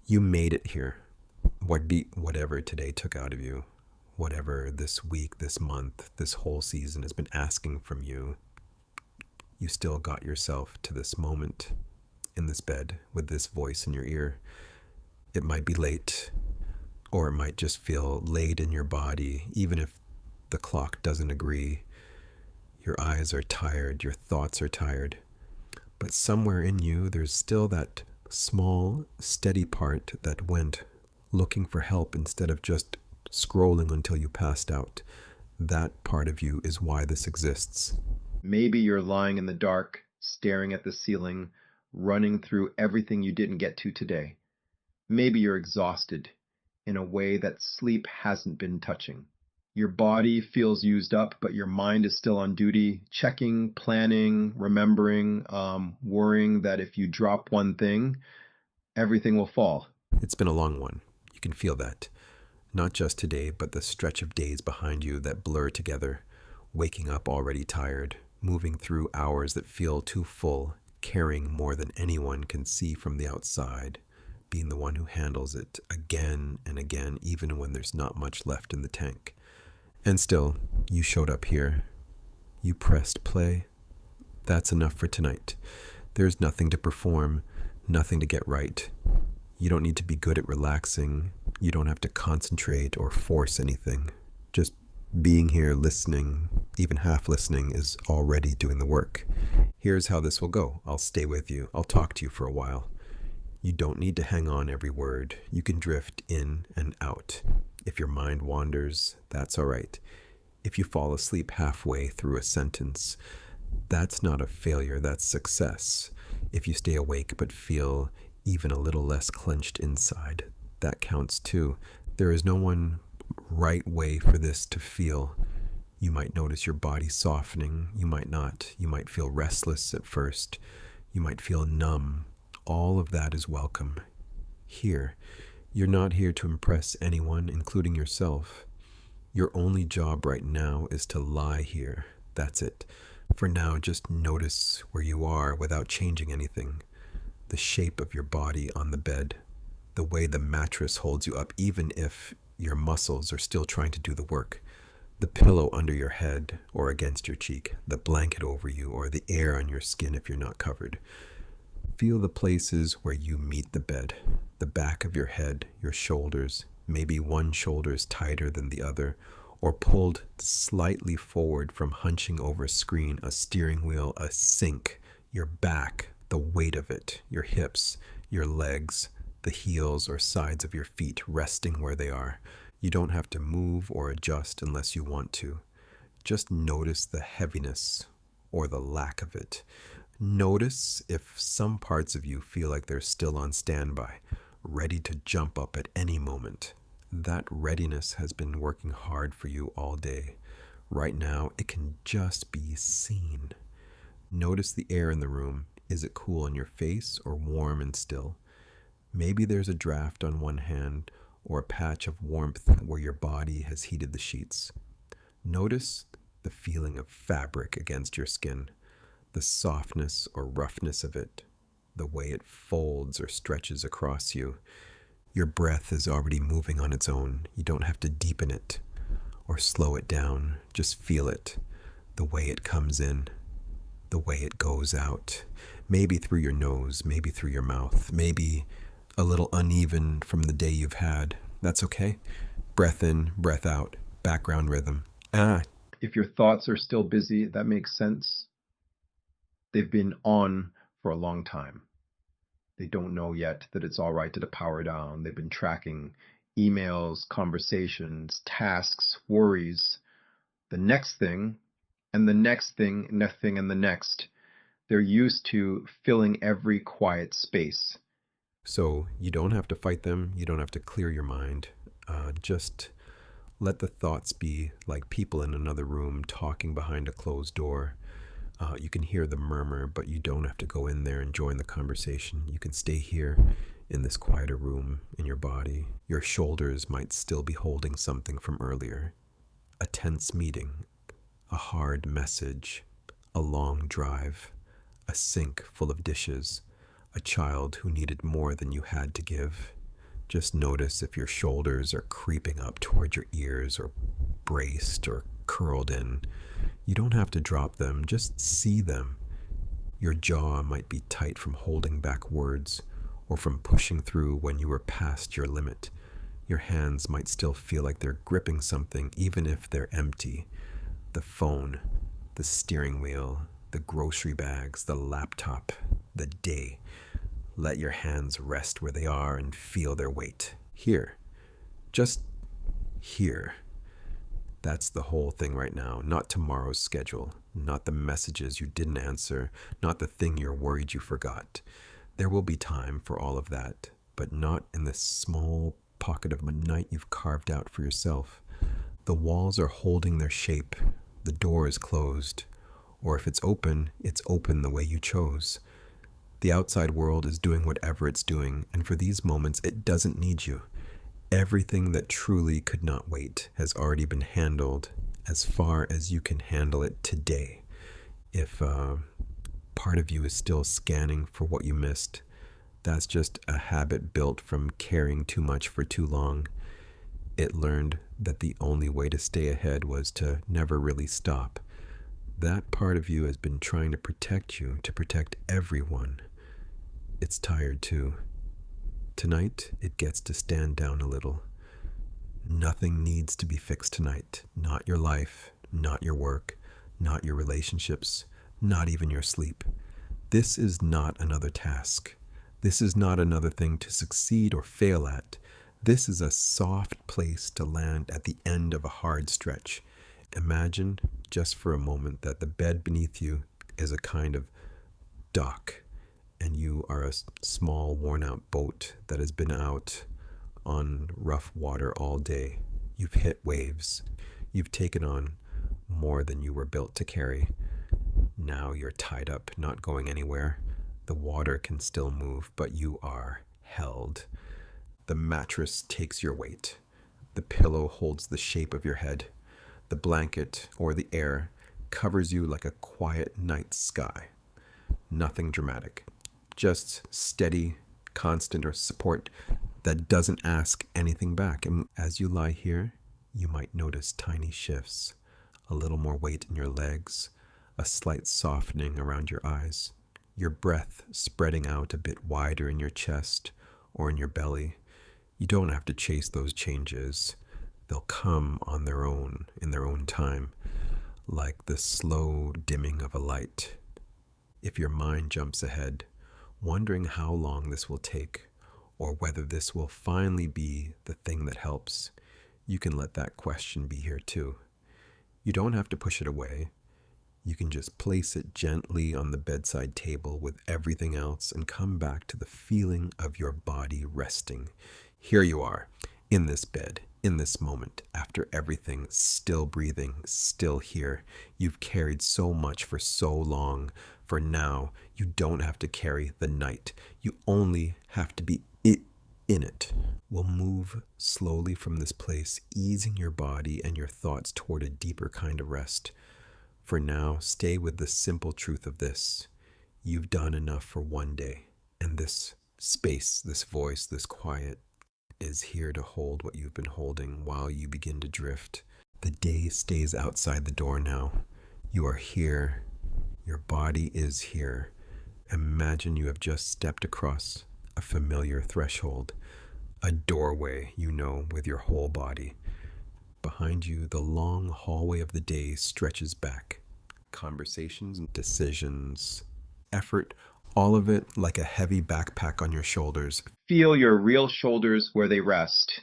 You made it here. Whatever today took out of you, whatever this week, this month, this whole season has been asking from you, you still got yourself to this moment in this bed with this voice in your ear. It might be late, or it might just feel late in your body, even if the clock doesn't agree. Your eyes are tired, your thoughts are tired. But somewhere in you, there's still that small, steady part that went looking for help instead of just scrolling until you passed out. That part of you is why this exists. Maybe you're lying in the dark, staring at the ceiling, running through everything you didn't get to today. Maybe you're exhausted in a way that sleep hasn't been touching. Your body feels used up, but your mind is still on duty, checking, planning, remembering, worrying that if you drop one thing, everything will fall. It's been a long one. You can feel that. Not just today, but the stretch of days behind you that blur together, waking up already tired, moving through hours that feel too full, carrying more than anyone can see from the outside, being the one who handles it again and again, even when there's not much left in the tank. And still, you showed up here. You pressed play. That's enough for tonight. There's nothing to perform, nothing to get right. You don't need to be good at relaxing. You don't have to concentrate or force anything. Just being here, listening, even half listening, is already doing the work. Here's how this will go. I'll stay with you. I'll talk to you for a while. You don't need to hang on every word. You can drift in and out. If your mind wanders, that's all right. If you fall asleep halfway through a sentence, that's not a failure, that's success. If you stay awake but feel even a little less clenched inside, that counts too. There is no one right way for this to feel. You might notice your body softening, you might not. You might feel restless at first, you might feel numb. All of that is welcome. Here, you're not here to impress anyone, including yourself. Your only job right now is to lie here. That's it. For now, just notice where you are without changing anything. The shape of your body on the bed, the way the mattress holds you up, even if your muscles are still trying to do the work. The pillow under your head or against your cheek, the blanket over you, or the air on your skin if you're not covered. Feel the places where you meet the bed, the back of your head, your shoulders. Maybe one shoulder is tighter than the other, or pulled slightly forward from hunching over a screen, a steering wheel, a sink. Your back, the weight of it, your hips, your legs, the heels or sides of your feet resting where they are. You don't have to move or adjust unless you want to. Just notice the heaviness or the lack of it. Notice if some parts of you feel like they're still on standby, ready to jump up at any moment. That readiness has been working hard for you all day. Right now, it can just be seen. Notice the air in the room. Is it cool on your face or warm and still? Maybe there's a draft on one hand or a patch of warmth where your body has heated the sheets. Notice the feeling of fabric against your skin, the softness or roughness of it, the way it folds or stretches across you. Your breath is already moving on its own. You don't have to deepen it or slow it down. Just feel it, the way it comes in, the way it goes out. Maybe through your nose, maybe through your mouth, maybe a little uneven from the day you've had. That's okay. Breath in, breath out, background rhythm. If your thoughts are still busy, that makes sense. They've been on for a long time. They don't know yet that it's all right to power down. They've been tracking emails, conversations, tasks, worries, the next thing, and the next thing, nothing, and the next. They're used to filling every quiet space. So you don't have to fight them. You don't have to clear your mind. Just let the thoughts be like people in another room talking behind a closed door. You can hear the murmur, but you don't have to go in there and join the conversation. You can stay here in this quieter room in your body. Your shoulders might still be holding something from earlier. A tense meeting, a hard message, a long drive, a sink full of dishes, a child who needed more than you had to give. Just notice if your shoulders are creeping up toward your ears or braced or curled in. You don't have to drop them, just see them. Your jaw might be tight from holding back words or from pushing through when you were past your limit. Your hands might still feel like they're gripping something even if they're empty. The phone, the steering wheel, the grocery bags, the laptop, the day. Let your hands rest where they are and feel their weight. Here. Just here. That's the whole thing right now, not tomorrow's schedule, not the messages you didn't answer, not the thing you're worried you forgot. There will be time for all of that, but not in this small pocket of a night you've carved out for yourself. The walls are holding their shape. The door is closed. Or if it's open the way you chose. The outside world is doing whatever it's doing, and for these moments, it doesn't need you. Everything that truly could not wait has already been handled as far as you can handle it today. If part of you is still scanning for what you missed, that's just a habit built from caring too much for too long. It learned that the only way to stay ahead was to never really stop. That part of you has been trying to protect you, to protect everyone. It's tired too. Tonight, it gets to stand down a little. Nothing needs to be fixed tonight. Not your life, not your work, not your relationships, not even your sleep. This is not another task. This is not another thing to succeed or fail at. This is a soft place to land at the end of a hard stretch. Imagine, just for a moment, that the bed beneath you is a kind of dock, and you are a small, worn-out boat that has been out on rough water all day. You've hit waves. You've taken on more than you were built to carry. Now you're tied up, not going anywhere. The water can still move, but you are held. The mattress takes your weight. The pillow holds the shape of your head. The blanket, or the air, covers you like a quiet night sky. Nothing dramatic. Just steady, constant or support that doesn't ask anything back. And as you lie here, you might notice tiny shifts, a little more weight in your legs, a slight softening around your eyes, your breath spreading out a bit wider in your chest or in your belly. You don't have to chase those changes. They'll come on their own, in their own time, like the slow dimming of a light. If your mind jumps ahead, wondering how long this will take, or whether this will finally be the thing that helps, you can let that question be here too. You don't have to push it away. You can just place it gently on the bedside table with everything else and come back to the feeling of your body resting. Here you are, in this bed, in this moment, after everything, still breathing, still here. You've carried so much for so long. For now, you don't have to carry the night. You only have to be in it. We'll move slowly from this place, easing your body and your thoughts toward a deeper kind of rest. For now, stay with the simple truth of this. You've done enough for one day, and this space, this voice, this quiet is here to hold what you've been holding while you begin to drift. The day stays outside the door now. You are here. Your body is here. Imagine you have just stepped across a familiar threshold, a doorway you know with your whole body. Behind you, the long hallway of the day stretches back. Conversations and decisions, effort, all of it like a heavy backpack on your shoulders. Feel your real shoulders where they rest.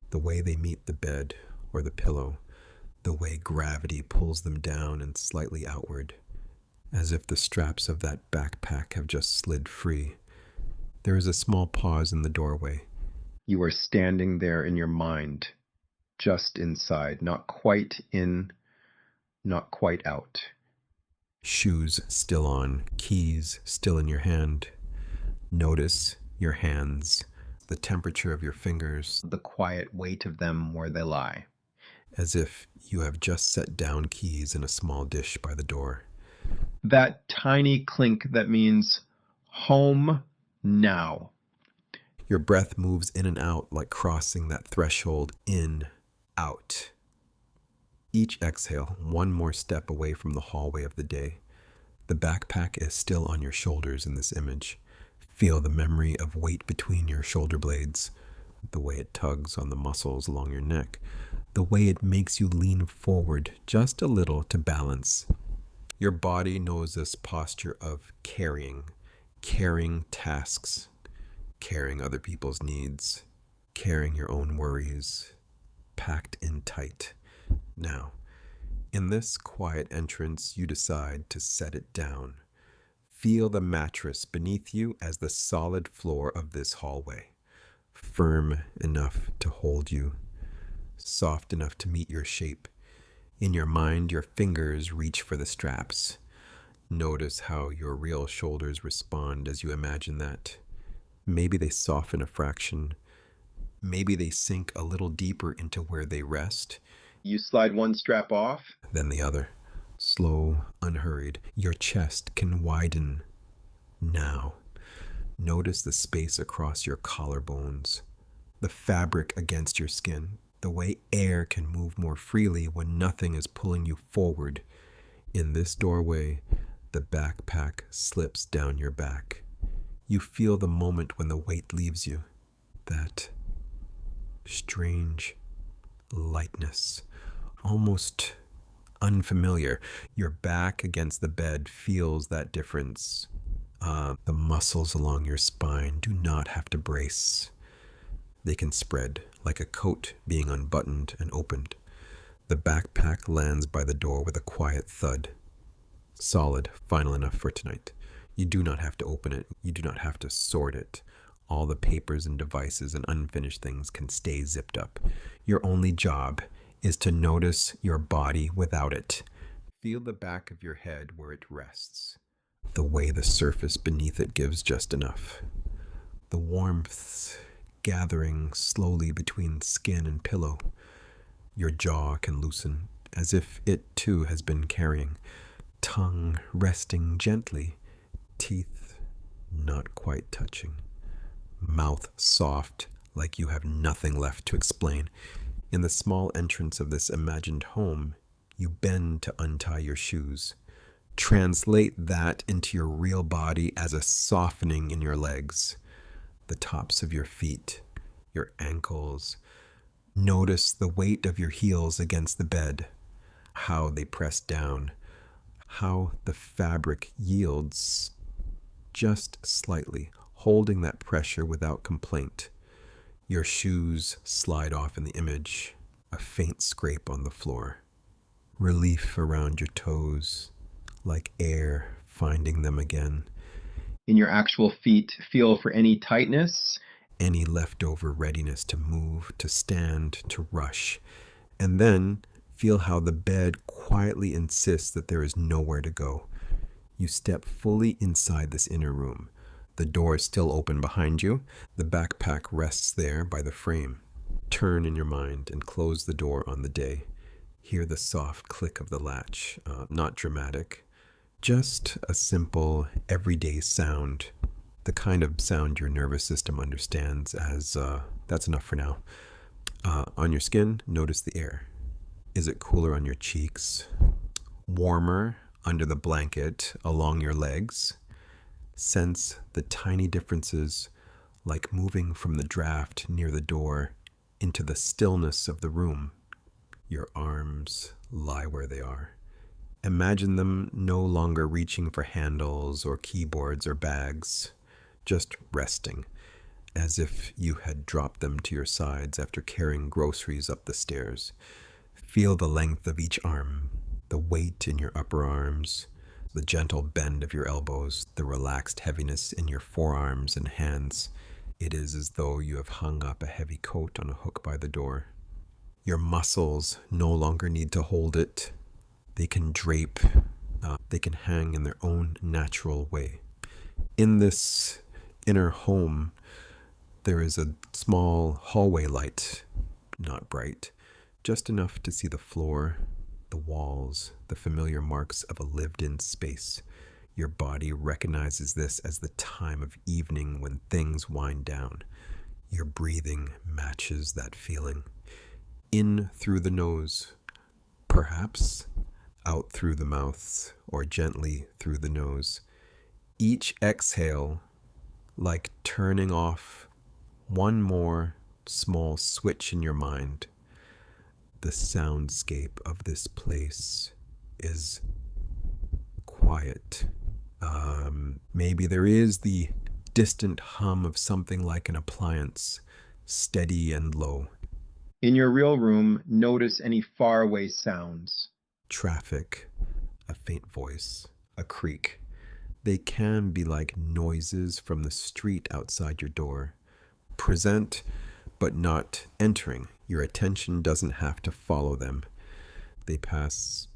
The way they meet the bed or the pillow, the way gravity pulls them down and slightly outward, as if the straps of that backpack have just slid free. There is a small pause in the doorway. You are standing there in your mind, just inside, not quite in, not quite out. Shoes still on, keys still in your hand. Notice your hands, the temperature of your fingers, The quiet weight of them where they lie. as if you have just set down keys in a small dish by the door. That tiny clink that means home now. Your breath moves in and out like crossing that threshold in, out. Each exhale, one more step away from the hallway of the day. The backpack is still on your shoulders in this image. Feel the memory of weight between your shoulder blades, the way it tugs on the muscles along your neck, the way it makes you lean forward just a little to balance. Your body knows this posture of carrying tasks, carrying other people's needs, carrying your own worries, packed in tight. Now, in this quiet entrance, you decide to set it down. Feel the mattress beneath you as the solid floor of this hallway, firm enough to hold you, soft enough to meet your shape. In your mind, your fingers reach for the straps. Notice how your real shoulders respond as you imagine that. Maybe they soften a fraction. Maybe they sink a little deeper into where they rest. You slide one strap off, Then the other. Slow, unhurried. Your chest can widen now. Notice the space across your collarbones, the fabric against your skin, the way air can move more freely when nothing is pulling you forward. In this doorway, the backpack slips down your back. You feel the moment when the weight leaves you. That strange lightness, almost unfamiliar. Your back against the bed feels that difference. The muscles along your spine do not have to brace. They can spread like a coat being unbuttoned and opened. The backpack lands by the door with a quiet thud. Solid, final enough for tonight. You do not have to open it. You do not have to sort it. All the papers and devices and unfinished things can stay zipped up. Your only job is to notice your body without it. Feel the back of your head where it rests. The way the surface beneath it gives just enough. The warmth gathering slowly between skin and pillow. Your jaw can loosen, as if it too has been carrying. Tongue resting gently. Teeth not quite touching. Mouth soft, like you have nothing left to explain. In the small entrance of this imagined home, you bend to untie your shoes. Translate that into your real body as a softening in your legs, the tops of your feet, your ankles. Notice the weight of your heels against the bed, how they press down, how the fabric yields just slightly, holding that pressure without complaint. Your shoes slide off in the image, a faint scrape on the floor. Relief around your toes, like air finding them again. in your actual feet, feel for any tightness. Any leftover readiness to move, to stand, to rush. And then feel how the bed quietly insists that there is nowhere to go. You step fully inside this inner room. The door is still open behind you. The backpack rests there by the frame. Turn in your mind and close the door on the day. Hear the soft click of the latch, not dramatic, just a simple, everyday sound, the kind of sound your nervous system understands as, that's enough for now. On your skin, notice the air. Is it cooler on your cheeks? Warmer under the blanket along your legs? Sense the tiny differences, like moving from the draft near the door into the stillness of the room. Your arms lie where they are. Imagine them no longer reaching for handles or keyboards or bags, just resting, as if you had dropped them to your sides after carrying groceries up the stairs. Feel the length of each arm, the weight in your upper arms, the gentle bend of your elbows, the relaxed heaviness in your forearms and hands. It is as though you have hung up a heavy coat on a hook by the door. Your muscles no longer need to hold it. They can drape. They can hang in their own natural way. In this inner home, there is a small hallway light, not bright, just enough to see the floor, the walls, the familiar marks of a lived-in space. Your body recognizes this as the time of evening when things wind down. Your breathing matches that feeling. In through the nose, perhaps out through the mouth, or gently through the nose. Each exhale, like turning off one more small switch in your mind. The soundscape of this place is quiet. Maybe there is the distant hum of something like an appliance, steady and low. In your real room, notice any faraway sounds. Traffic, a faint voice, a creak. They can be like noises from the street outside your door. Present, but not entering. Your attention doesn't have to follow them. They pass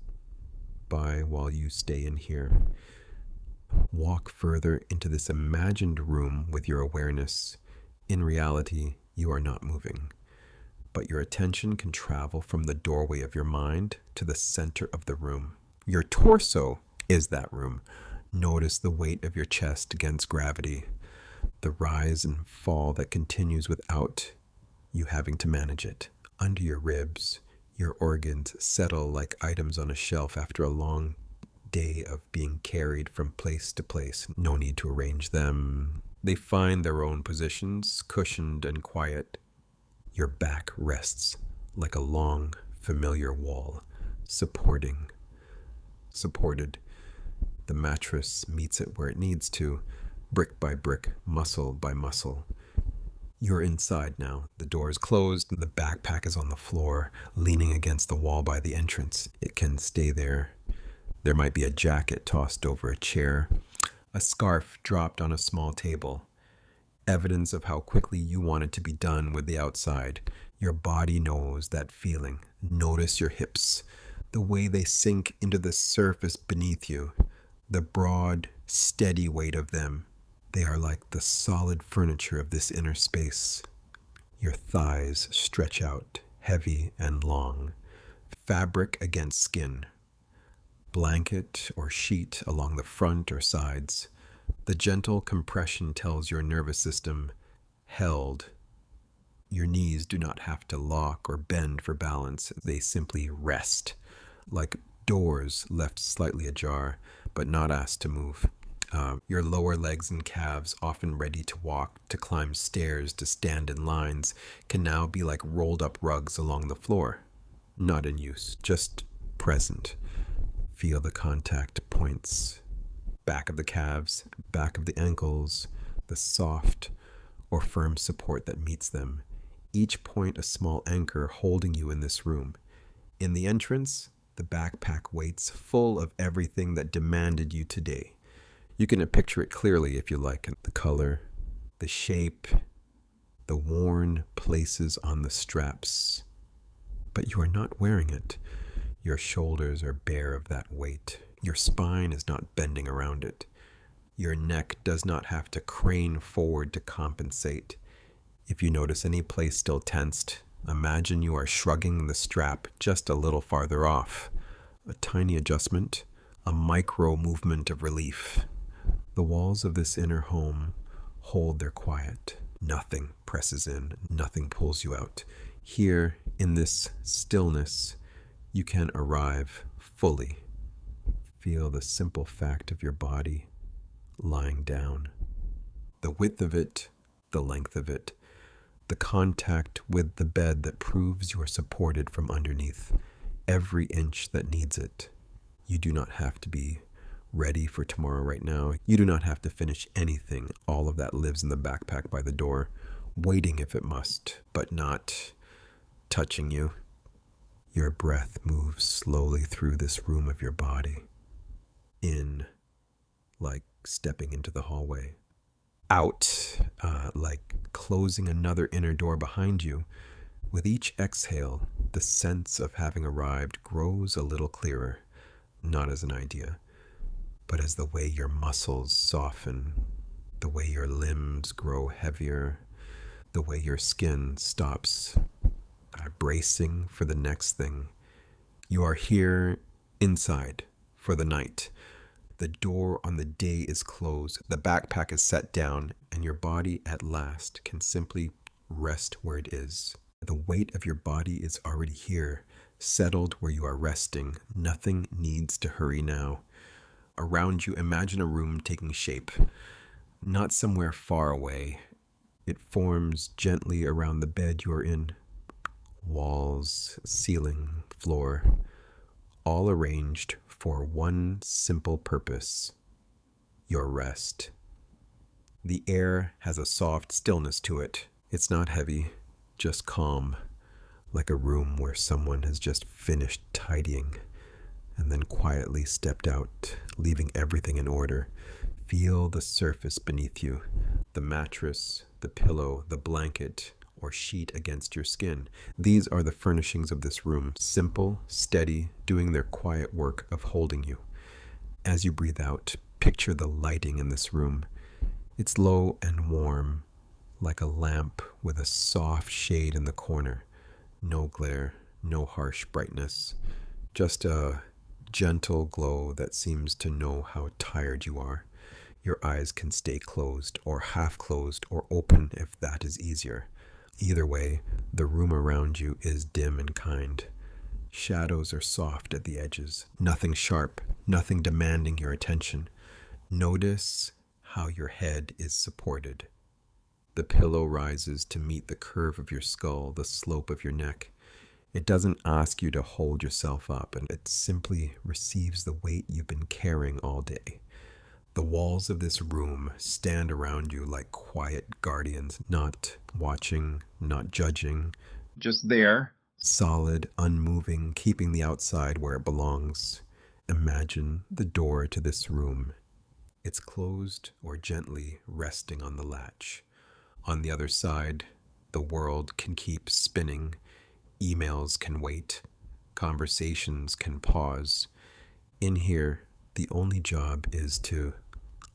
by while you stay in here. Walk further into this imagined room with your awareness. In reality, you are not moving, but your attention can travel from the doorway of your mind to the center of the room. Your torso is that room. Notice the weight of your chest against gravity, the rise and fall that continues without you having to manage it. Under your ribs, your organs settle like items on a shelf after a long day of being carried from place to place. No need to arrange them. They find their own positions, cushioned and quiet. Your back rests like a long, familiar wall, supported. The mattress meets it where it needs to, brick by brick, muscle by muscle. You're inside now. The door is closed. The backpack is on the floor, leaning against the wall by the entrance. It can stay there. There might be a jacket tossed over a chair, a scarf dropped on a small table. Evidence of how quickly you want it to be done with the outside. Your body knows that feeling. Notice your hips, the way they sink into the surface beneath you, the broad, steady weight of them. They are like the solid furniture of this inner space. Your thighs stretch out, heavy and long. Fabric against skin. Blanket or sheet along the front or sides. The gentle compression tells your nervous system, held. Your knees do not have to lock or bend for balance. They simply rest, like doors left slightly ajar, but not asked to move. Your lower legs and calves, often ready to walk, to climb stairs, to stand in lines, can now be like rolled up rugs along the floor. Not in use, just present. Feel the contact points. Back of the calves, back of the ankles, the soft or firm support that meets them. Each point a small anchor holding you in this room. In the entrance, the backpack waits full of everything that demanded you today. You can picture it clearly if you like. The color, the shape, the worn places on the straps. But you are not wearing it. Your shoulders are bare of that weight. Your spine is not bending around it. Your neck does not have to crane forward to compensate. If you notice any place still tensed, imagine you are shrugging the strap just a little farther off. A tiny adjustment, a micro movement of relief. The walls of this inner home hold their quiet. Nothing presses in, nothing pulls you out. Here, in this stillness, you can arrive fully. Feel the simple fact of your body lying down. The width of it, the length of it, the contact with the bed that proves you are supported from underneath, every inch that needs it. You do not have to be ready for tomorrow right now. You do not have to finish anything. All of that lives in the backpack by the door, waiting if it must, but not touching you. Your breath moves slowly through this room of your body. In, like stepping into the hallway. Out, like closing another inner door behind you. With each exhale, the sense of having arrived grows a little clearer, not as an idea, but as the way your muscles soften, the way your limbs grow heavier, the way your skin stops bracing for the next thing. You are here inside for the night. The door on the day is closed. The backpack is set down, and your body at last can simply Rest where it is. The weight of your body is already here, settled where you are resting. Nothing needs to hurry now. Around you, imagine a room taking shape, not somewhere far away. It forms gently around the bed you are in. Walls, ceiling, floor, all arranged for one simple purpose: your rest. The air has a soft stillness to it. It's not heavy, just calm, like a room where someone has just finished tidying and then quietly stepped out, leaving everything in order. Feel the surface beneath you, the mattress, the pillow, the blanket, or sheet against your skin. These are the furnishings of this room, simple, steady, doing their quiet work of holding you. As you breathe out, picture the lighting in this room. It's low and warm, like a lamp with a soft shade in the corner. No glare, no harsh brightness, just a gentle glow that seems to know how tired you are. Your eyes can stay closed or half closed or open if that is easier. Either way, the room around you is dim and kind. Shadows are soft at the edges, nothing sharp, nothing demanding your attention. Notice how your head is supported. The pillow rises to meet the curve of your skull, the slope of your neck. It doesn't ask you to hold yourself up, and it simply receives the weight you've been carrying all day. The walls of this room stand around you like quiet guardians, not watching, not judging. Just there. Solid, unmoving, keeping the outside where it belongs. Imagine the door to this room. It's closed or gently resting on the latch. On the other side, the world can keep spinning. Emails can wait. Conversations can pause. In here, the only job is to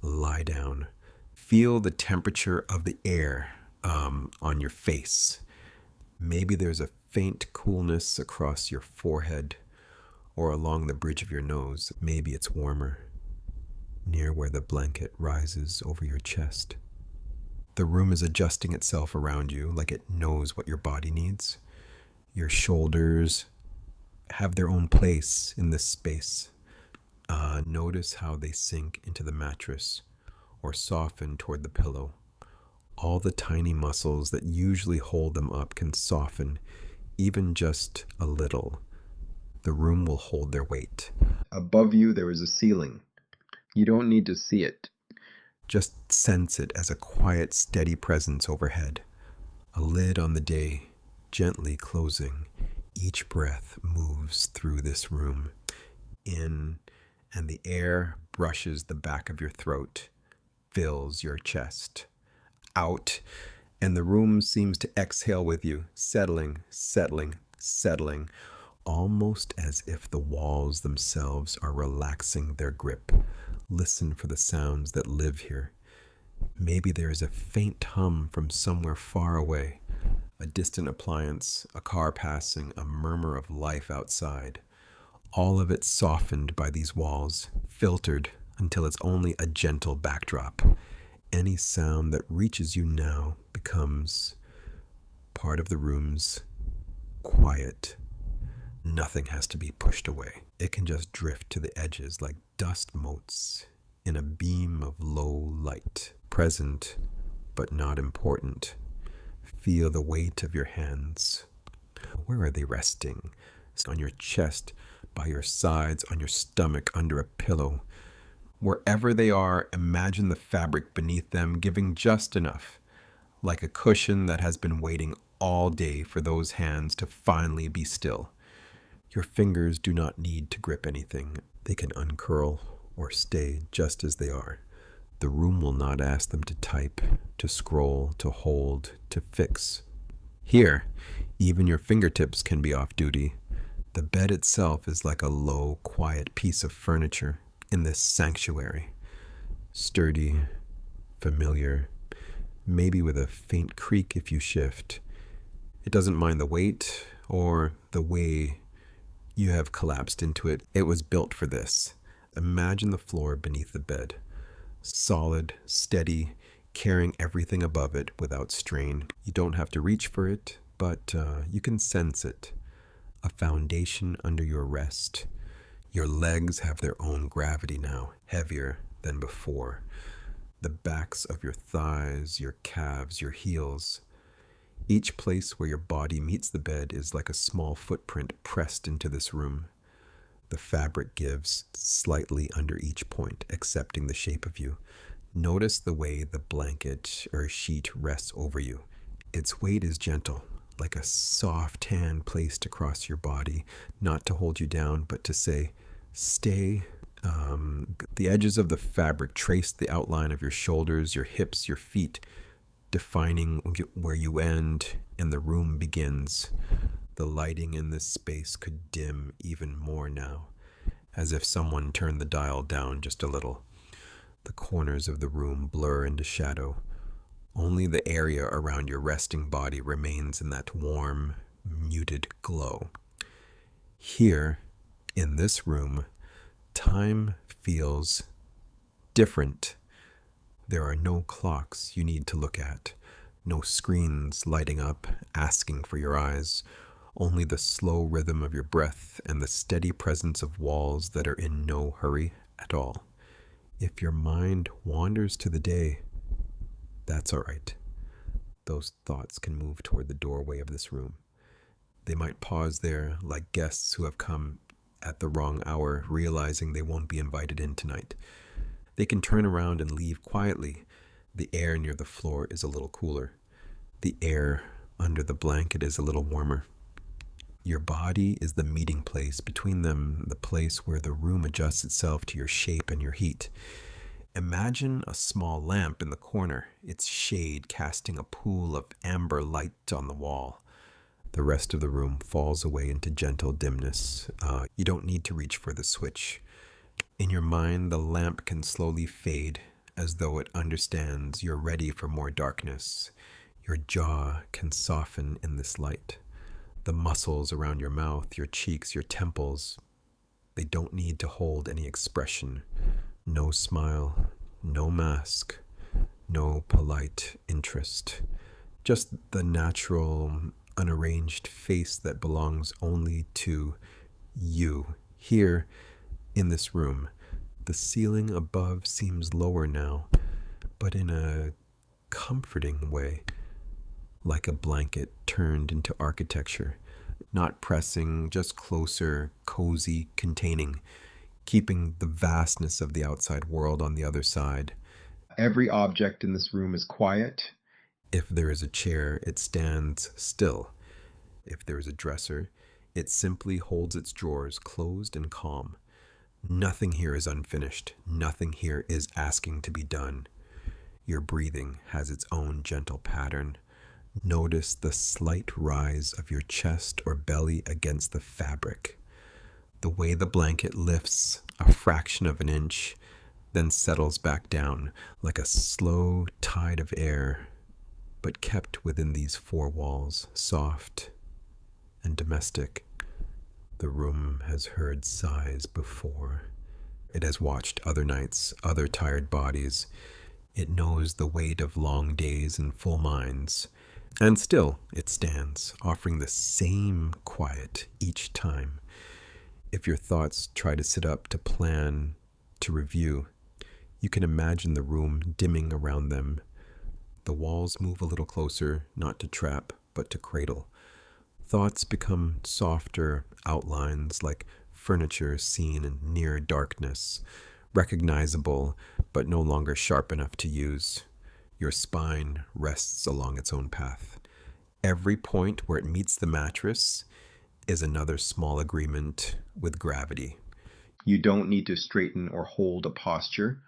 lie down. Feel the temperature of the air on your face. Maybe there's a faint coolness across your forehead or along the bridge of your nose. Maybe it's warmer, near where the blanket rises over your chest. The room is adjusting itself around you like it knows what your body needs. Your shoulders have their own place in this space. Notice how they sink into the mattress or soften toward the pillow. All the tiny muscles that usually hold them up can soften, even just a little. The room will hold their weight. Above you, there is a ceiling. You don't need to see it. Just sense it as a quiet, steady presence overhead. A lid on the day, gently closing. Each breath moves through this room. In, and the air brushes the back of your throat, fills your chest. Out, and the room seems to exhale with you, settling, almost as if the walls themselves are relaxing their grip. Listen for the sounds that live here. Maybe there is a faint hum from somewhere far away, a distant appliance, a car passing, a murmur of life outside. All of it softened by these walls, filtered until it's only a gentle backdrop. Any sound that reaches you now becomes part of the room's quiet. Nothing has to be pushed away. It can just drift to the edges like dust motes in a beam of low light. Present, but not important. Feel the weight of your hands. Where are they resting? On your chest, by your sides, on your stomach, under a pillow. Wherever they are, imagine the fabric beneath them giving just enough, like a cushion that has been waiting all day for those hands to finally be still. Your fingers do not need to grip anything. They can uncurl or stay just as they are. The room will not ask them to type, to scroll, to hold, to fix. Here, even your fingertips can be off duty. The bed itself is like a low, quiet piece of furniture in this sanctuary. Sturdy, familiar, maybe with a faint creak if you shift. It doesn't mind the weight or the way you have collapsed into it. It was built for this. Imagine the floor beneath the bed. Solid, steady, carrying everything above it without strain. You don't have to reach for it, but you can sense it. A foundation under your rest. Your legs have their own gravity now, heavier than before. The backs of your thighs, your calves, your heels. Each place where your body meets the bed is like a small footprint pressed into this room. The fabric gives slightly under each point, accepting the shape of you. Notice the way the blanket or sheet rests over you. Its weight is gentle, like a soft hand placed across your body, not to hold you down, but to say, stay. The edges of the fabric trace the outline of your shoulders, your hips, your feet, defining where you end and the room begins. The lighting in this space could dim even more now, as if someone turned the dial down just a little. The corners of the room blur into shadow. Only the area around your resting body remains in that warm, muted glow. Here, in this room, time feels different. There are no clocks you need to look at, no screens lighting up, asking for your eyes, only the slow rhythm of your breath and the steady presence of walls that are in no hurry at all. If your mind wanders to the day, that's all right. Those thoughts can move toward the doorway of this room. They might pause there like guests who have come at the wrong hour, realizing they won't be invited in tonight. They can turn around and leave quietly. The air near the floor is a little cooler. The air under the blanket is a little warmer. Your body is the meeting place between them, the place where the room adjusts itself to your shape and your heat. Imagine a small lamp in the corner, its shade casting a pool of amber light on the wall. The rest of the room falls away into gentle dimness. You don't need to reach for the switch. In your mind, the lamp can slowly fade, as though it understands you're ready for more darkness. Your jaw can soften in this light. The muscles around your mouth, your cheeks, your temples, they don't need to hold any expression. No smile, no mask, no polite interest. Just the natural, unarranged face that belongs only to you. Here, in this room, the ceiling above seems lower now, but in a comforting way. Like a blanket turned into architecture, not pressing, just closer, cozy, containing, keeping the vastness of the outside world on the other side. Every object in this room is quiet. If there is a chair, it stands still. If there is a dresser, it simply holds its drawers closed and calm. Nothing here is unfinished. Nothing here is asking to be done. Your breathing has its own gentle pattern. Notice the slight rise of your chest or belly against the fabric. The way the blanket lifts a fraction of an inch, then settles back down like a slow tide of air, but kept within these four walls, soft and domestic. The room has heard sighs before. It has watched other nights, other tired bodies. It knows the weight of long days and full minds. And still, it stands, offering the same quiet each time. If your thoughts try to sit up, to plan, to review, you can imagine the room dimming around them. The walls move a little closer, not to trap, but to cradle. Thoughts become softer outlines, like furniture seen in near darkness, recognizable, but no longer sharp enough to use. Your spine rests along its own path. Every point where it meets the mattress is another small agreement with gravity. You don't need to straighten or hold a posture.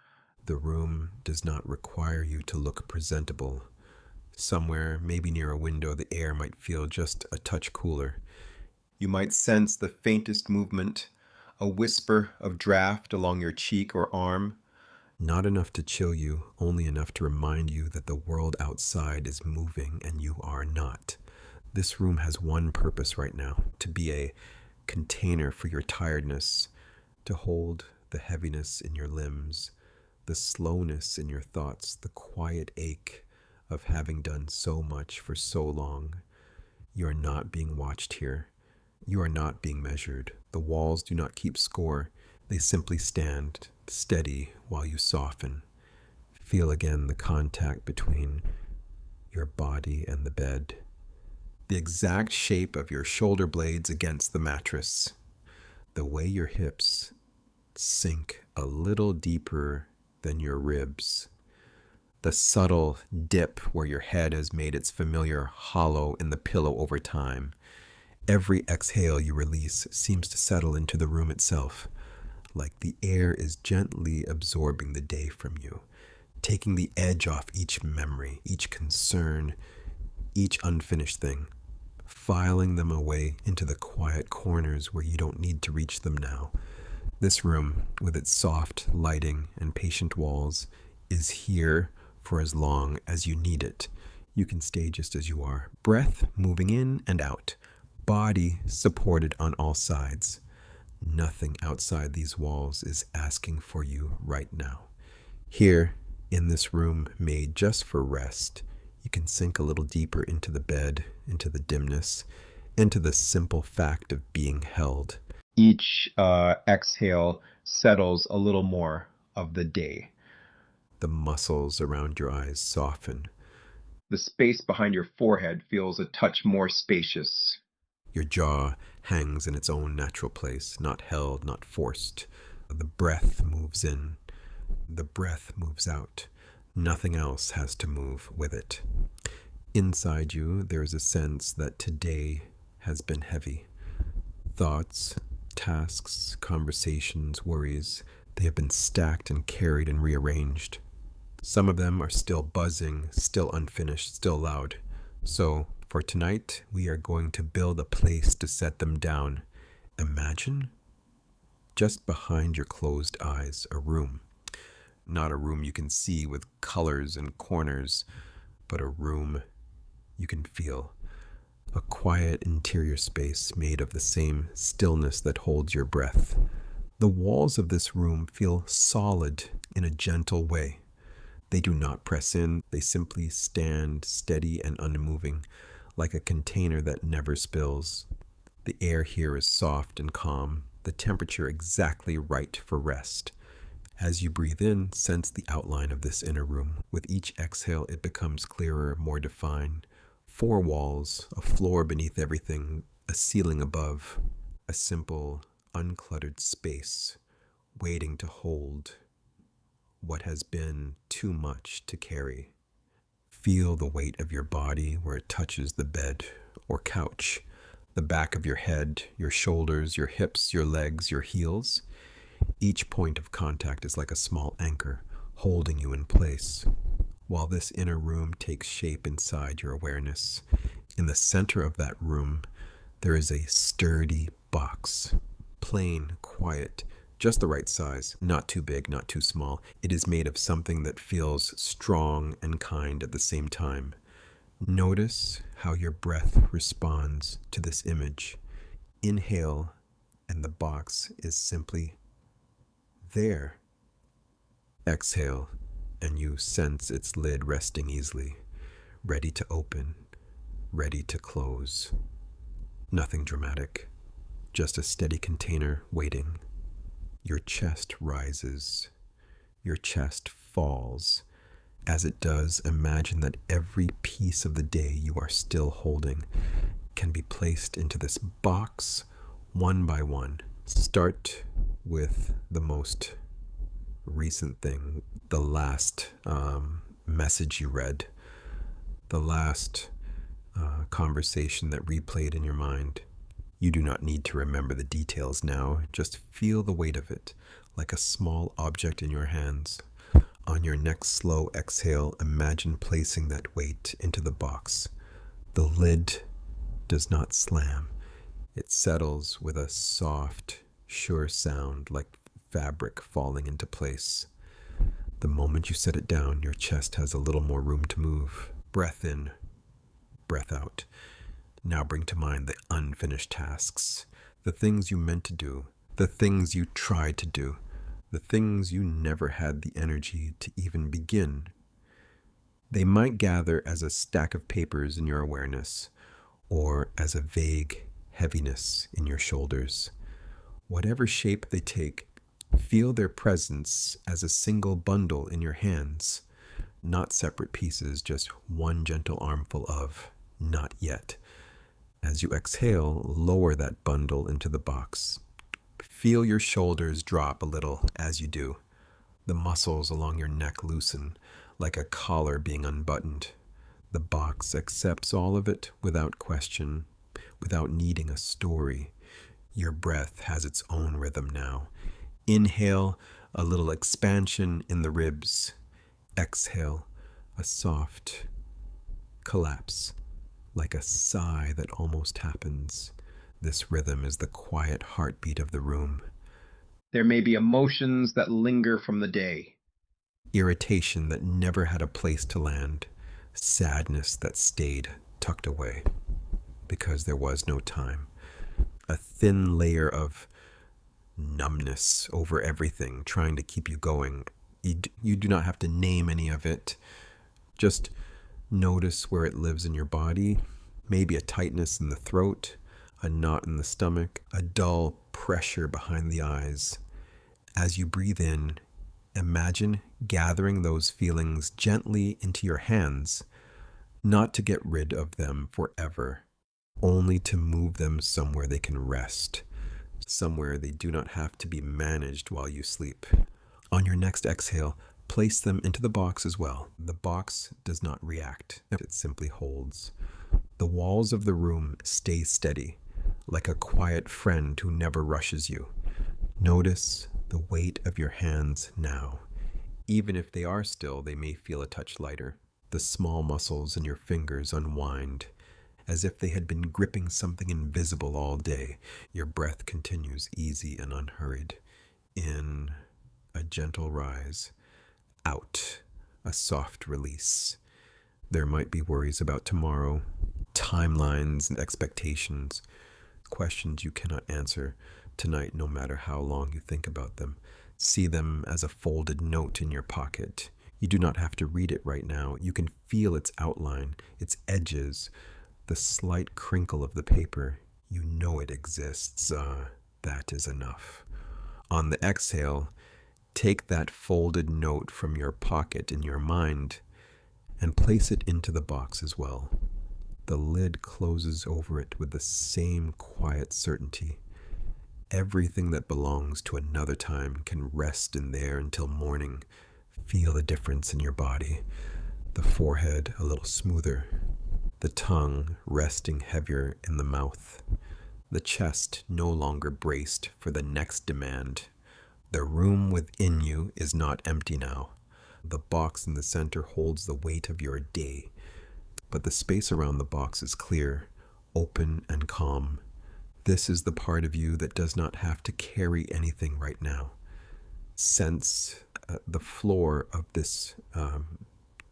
The room does not require you to look presentable. Somewhere, maybe near a window, the air might feel just a touch cooler. You might sense the faintest movement, a whisper of draft along your cheek or arm. Not enough to chill you, only enough to remind you that the world outside is moving and you are not. This room has one purpose right now, to be a container for your tiredness, to hold the heaviness in your limbs, the the slowness in your thoughts, the quiet ache of having done so much for so long. You are not being watched here. You are not being measured. The walls do not keep score. They simply stand steady while you soften. Feel again the contact between your body and the bed. The exact shape of your shoulder blades against the mattress. The way your hips sink a little deeper than your ribs. The subtle dip where your head has made its familiar hollow in the pillow over time. Every exhale you release seems to settle into the room itself, like the air is gently absorbing the day from you, taking the edge off each memory, each concern, each unfinished thing, filing them away into the quiet corners where you don't need to reach them now. This room, with its soft lighting and patient walls, is here for as long as you need it. You can stay just as you are, breath moving in and out, body supported on all sides. Nothing outside these walls is asking for you right now. Here, in this room made just for rest, you can sink a little deeper into the bed, into the dimness, into the simple fact of being held. Each exhale settles a little more of the day. The muscles around your eyes soften. The space behind your forehead feels a touch more spacious. Your jaw hangs in its own natural place, not held, not forced. The breath moves in. The breath moves out. Nothing else has to move with it. Inside you, there is a sense that today has been heavy. Thoughts, tasks, conversations, worries, they have been stacked and carried and rearranged. Some of them are still buzzing, still unfinished, still loud. So, for tonight, we are going to build a place to set them down. Imagine, just behind your closed eyes, a room. Not a room you can see with colors and corners, but a room you can feel. A quiet interior space made of the same stillness that holds your breath. The walls of this room feel solid in a gentle way. They do not press in, they simply stand steady and unmoving, like a container that never spills. The air here is soft and calm, the temperature exactly right for rest. As you breathe in, sense the outline of this inner room. With each exhale, it becomes clearer, more defined. 4 walls, a floor beneath everything, a ceiling above, a simple, uncluttered space, waiting to hold what has been too much to carry. Feel the weight of your body where it touches the bed or couch, the back of your head, your shoulders, your hips, your legs, your heels. Each point of contact is like a small anchor, holding you in place. While this inner room takes shape inside your awareness, in the center of that room, there is a sturdy box. Plain, quiet, just the right size, not too big, not too small. It is made of something that feels strong and kind at the same time. Notice how your breath responds to this image. Inhale, and the box is simply there. Exhale, and you sense its lid resting easily, ready to open, ready to close. Nothing dramatic, just a steady container waiting. Your chest rises, your chest falls. As it does, imagine that every piece of the day you are still holding can be placed into this box one by one. Start with the most recent thing, the last message you read, the last conversation that replayed in your mind. You do not need to remember the details now. Just feel the weight of it, like a small object in your hands. On your next slow exhale, imagine placing that weight into the box. The lid does not slam. It settles with a soft, sure sound like fabric falling into place. The moment you set it down, your chest has a little more room to move. Breath in, breath out. Now bring to mind the unfinished tasks, the things you meant to do, the things you tried to do, the things you never had the energy to even begin. They might gather as a stack of papers in your awareness, or as a vague heaviness in your shoulders. Whatever shape they take, feel their presence as a single bundle in your hands, not separate pieces, just one gentle armful of not yet. As you exhale, lower that bundle into the box. Feel your shoulders drop a little as you do. The muscles along your neck loosen, like a collar being unbuttoned. The box accepts all of it without question, without needing a story. Your breath has its own rhythm now. Inhale, a little expansion in the ribs. Exhale, a soft collapse, like a sigh that almost happens. This rhythm is the quiet heartbeat of the room. There may be emotions that linger from the day. Irritation that never had a place to land. Sadness that stayed tucked away because there was no time. A thin layer of numbness over everything, trying to keep you going. You do not have to name any of it. Just notice where it lives in your body. Maybe a tightness in the throat, a knot in the stomach, a dull pressure behind the eyes. As you breathe in, imagine gathering those feelings gently into your hands, not to get rid of them forever, only to move them somewhere they can rest, somewhere they do not have to be managed while you sleep. On your next exhale, place them into the box as well. The box does not react, it simply holds. The walls of the room stay steady, like a quiet friend who never rushes you. Notice the weight of your hands now. Even if they are still, they may feel a touch lighter. The small muscles in your fingers unwind, as if they had been gripping something invisible all day. Your breath continues easy and unhurried. In, a gentle rise. Out, a soft release. There might be worries about tomorrow, timelines and expectations, questions you cannot answer tonight, no matter how long you think about them. See them as a folded note in your pocket. You do not have to read it right now. You can feel its outline, its edges, the slight crinkle of the paper. You know it exists. That is enough. On the exhale, take that folded note from your pocket in your mind and place it into the box as well. The lid closes over it with the same quiet certainty. Everything that belongs to another time can rest in there until morning. Feel the difference in your body. The forehead a little smoother. The tongue resting heavier in the mouth. The chest no longer braced for the next demand. The room within you is not empty now. The box in the center holds the weight of your day. But the space around the box is clear, open, and calm. This is the part of you that does not have to carry anything right now. Sense the floor of this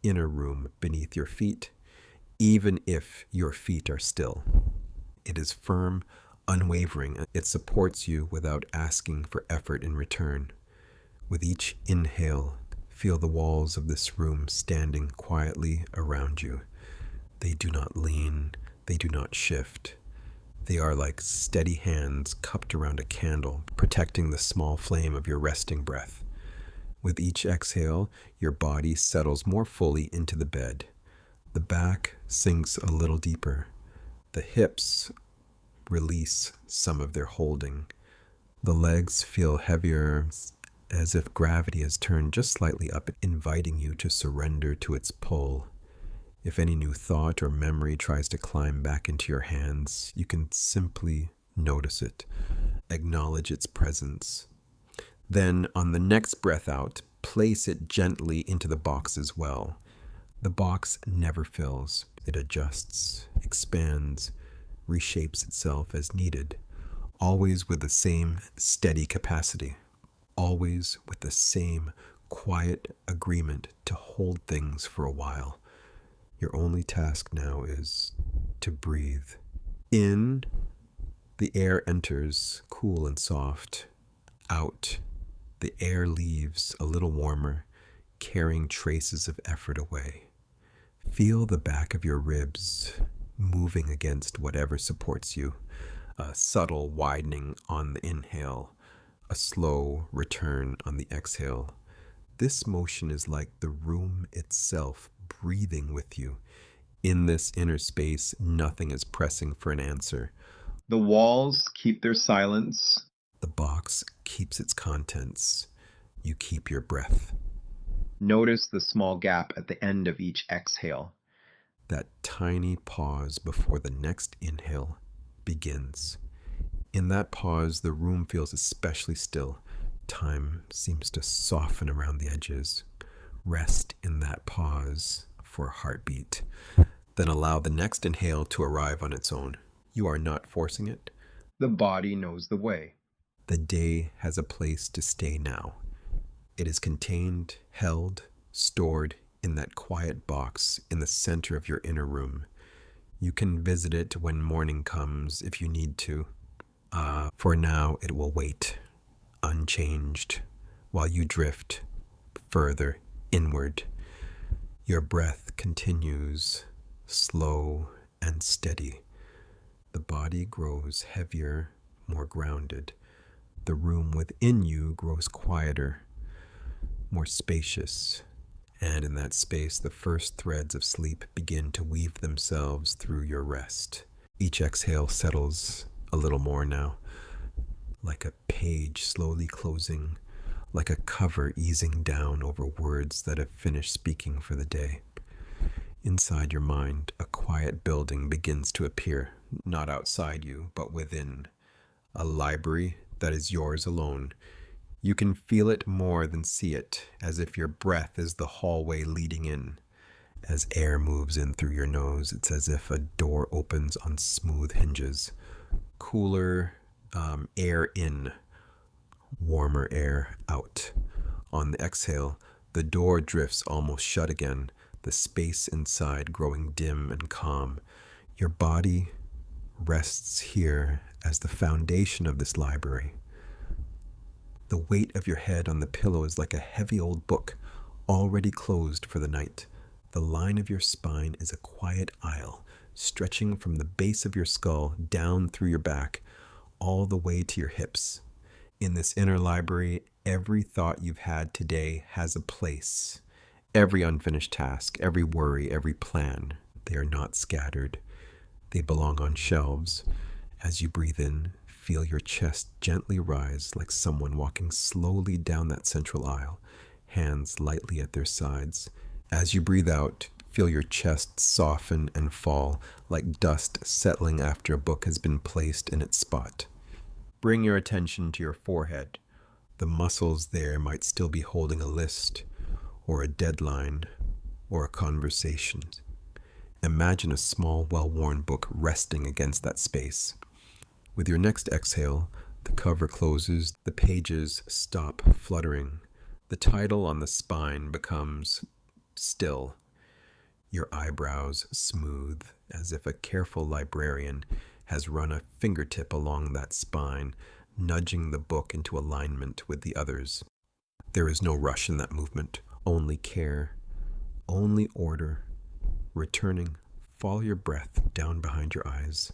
inner room beneath your feet, even if your feet are still. It is firm, unwavering. It supports you without asking for effort in return. With each inhale, feel the walls of this room standing quietly around you. They do not lean, they do not shift. They are like steady hands cupped around a candle, protecting the small flame of your resting breath. With each exhale, your body settles more fully into the bed. The back sinks a little deeper. The hips release some of their holding. The legs feel heavier, as if gravity has turned just slightly up, inviting you to surrender to its pull. If any new thought or memory tries to climb back into your hands, you can simply notice it, acknowledge its presence. Then, on the next breath out, place it gently into the box as well. The box never fills. It adjusts, expands, reshapes itself as needed, always with the same steady capacity, always with the same quiet agreement to hold things for a while. Your only task now is to breathe. In, the air enters cool and soft. Out, The air leaves a little warmer, carrying traces of effort away. Feel the back of your ribs moving against whatever supports you, a subtle widening on the inhale, a slow return on the exhale. This motion is like the room itself breathing with you. In this inner space, nothing is pressing for an answer. The walls keep their silence. The box keeps its contents. You keep your breath. Notice the small gap at the end of each exhale. That tiny pause before the next inhale begins. In that pause, the room feels especially still. Time seems to soften around the edges. Rest in that pause for a heartbeat. Then allow the next inhale to arrive on its own. You are not forcing it. The body knows the way. The day has a place to stay now. It is contained, held, stored in that quiet box in the center of your inner room. You can visit it when morning comes if you need to. For now, it will wait, unchanged, while you drift further inward. Your breath continues, slow and steady. The body grows heavier, more grounded. The room within you grows quieter, more spacious. And in that space, the first threads of sleep begin to weave themselves through your rest. Each exhale settles a little more now, like a page slowly closing, like a cover easing down over words that have finished speaking for the day. Inside your mind, a quiet building begins to appear, not outside you, but within. A library that is yours alone. You can feel it more than see it, as if your breath is the hallway leading in. As air moves in through your nose, it's as if a door opens on smooth hinges. Cooler air in, warmer air out. On the exhale, the door drifts almost shut again, the space inside growing dim and calm. Your body rests here as the foundation of this library. The weight of your head on the pillow is like a heavy old book, already closed for the night. The line of your spine is a quiet aisle, stretching from the base of your skull down through your back, all the way to your hips. In this inner library, every thought you've had today has a place. Every unfinished task, every worry, every plan, they are not scattered. They belong on shelves. As you breathe in, feel your chest gently rise like someone walking slowly down that central aisle, hands lightly at their sides. As you breathe out, feel your chest soften and fall like dust settling after a book has been placed in its spot. Bring your attention to your forehead. The muscles there might still be holding a list, or a deadline, or a conversation. Imagine a small, well-worn book resting against that space. With your next exhale, the cover closes, the pages stop fluttering. The title on the spine becomes still. Your eyebrows smooth, as if a careful librarian has run a fingertip along that spine, nudging the book into alignment with the others. There is no rush in that movement, only care, only order. Returning, follow your breath down behind your eyes.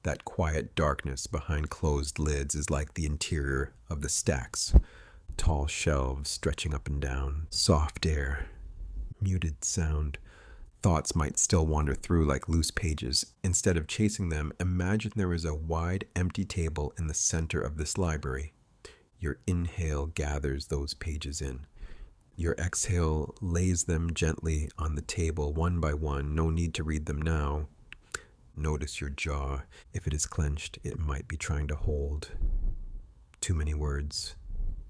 That quiet darkness behind closed lids is like the interior of the stacks. Tall shelves stretching up and down, soft air, muted sound. Thoughts might still wander through like loose pages. Instead of chasing them, imagine there is a wide, empty table in the center of this library. Your inhale gathers those pages in. Your exhale lays them gently on the table one by one. No need to read them now. Notice your jaw. If it is clenched, it might be trying to hold. Too many words,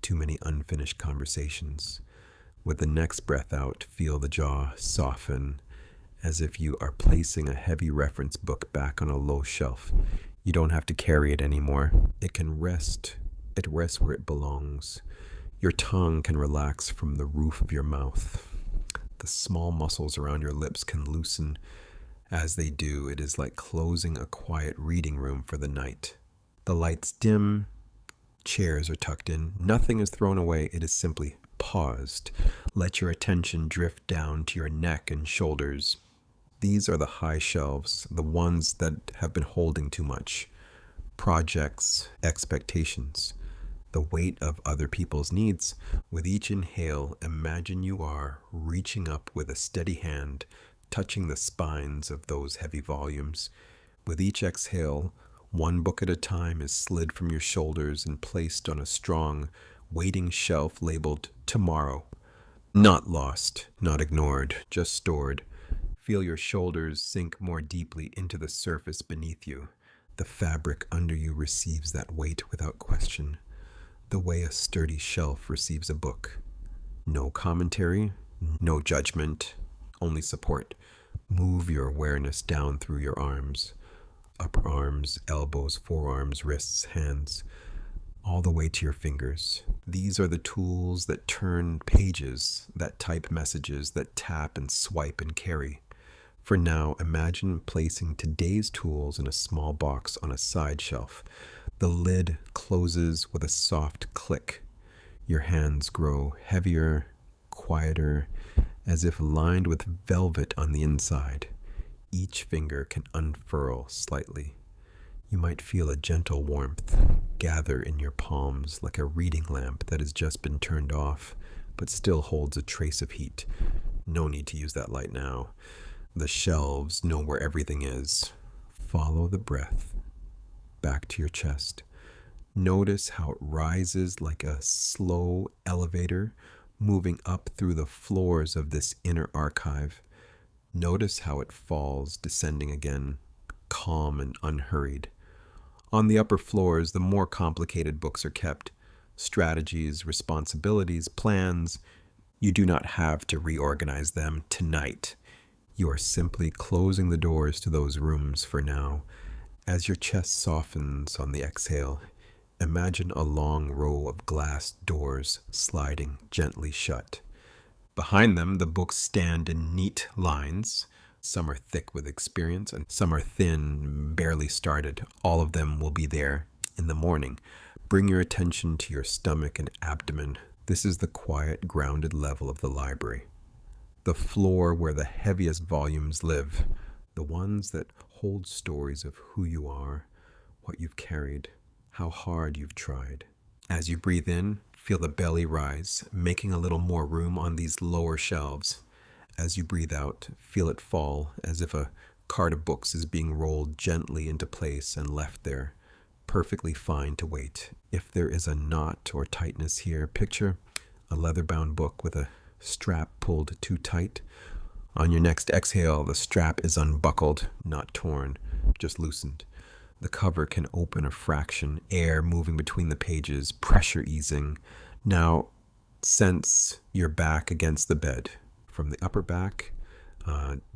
too many unfinished conversations. With the next breath out, feel the jaw soften, as if you are placing a heavy reference book back on a low shelf. You don't have to carry it anymore. It can rest. It rests where it belongs. Your tongue can relax from the roof of your mouth. The small muscles around your lips can loosen. As they do, it is like closing a quiet reading room for the night. The lights dim, Chairs are tucked in. Nothing is thrown away. It is simply paused. Let your attention drift down to your neck and shoulders. These are the high shelves, the ones that have been holding too much. Projects, expectations, the weight of other people's needs. With each inhale, imagine you are reaching up with a steady hand, touching the spines of those heavy volumes. With each exhale, one book at a time is slid from your shoulders and placed on a strong, waiting shelf labeled tomorrow. Not lost, not ignored, just stored. Feel your shoulders sink more deeply into the surface beneath you. The fabric under you receives that weight without question, the way a sturdy shelf receives a book. No commentary, no judgment, only support. Move your awareness down through your arms, upper arms, elbows, forearms, wrists, hands, all the way to your fingers. These are the tools that turn pages, that type messages, that tap and swipe and carry. For now, imagine placing today's tools in a small box on a side shelf. The lid closes with a soft click. Your hands grow heavier, quieter, as if lined with velvet on the inside. Each finger can unfurl slightly. You might feel a gentle warmth gather in your palms like a reading lamp that has just been turned off, but still holds a trace of heat. No need to use that light now. The shelves know where everything is. Follow the breath back to your chest. Notice how it rises like a slow elevator, moving up through the floors of this inner archive. Notice how it falls, descending again, calm and unhurried. On the upper floors, the more complicated books are kept. Strategies, responsibilities, plans. You do not have to reorganize them tonight. You are simply closing the doors to those rooms for now. As your chest softens on the exhale, imagine a long row of glass doors sliding gently shut. Behind them, the books stand in neat lines. Some are thick with experience, and some are thin, barely started. All of them will be there in the morning. Bring your attention to your stomach and abdomen. This is the quiet, grounded level of the library. The floor where the heaviest volumes live, the ones that hold stories of who you are, what you've carried, how hard you've tried. As you breathe in, feel the belly rise, making a little more room on these lower shelves. As you breathe out, feel it fall, as if a cart of books is being rolled gently into place and left there, perfectly fine to wait. If there is a knot or tightness here, picture a leather-bound book with a strap pulled too tight. On your next exhale, the strap is unbuckled, not torn, just loosened. The cover can open a fraction, air moving between the pages, pressure easing. Now, sense your back against the bed, from the upper back,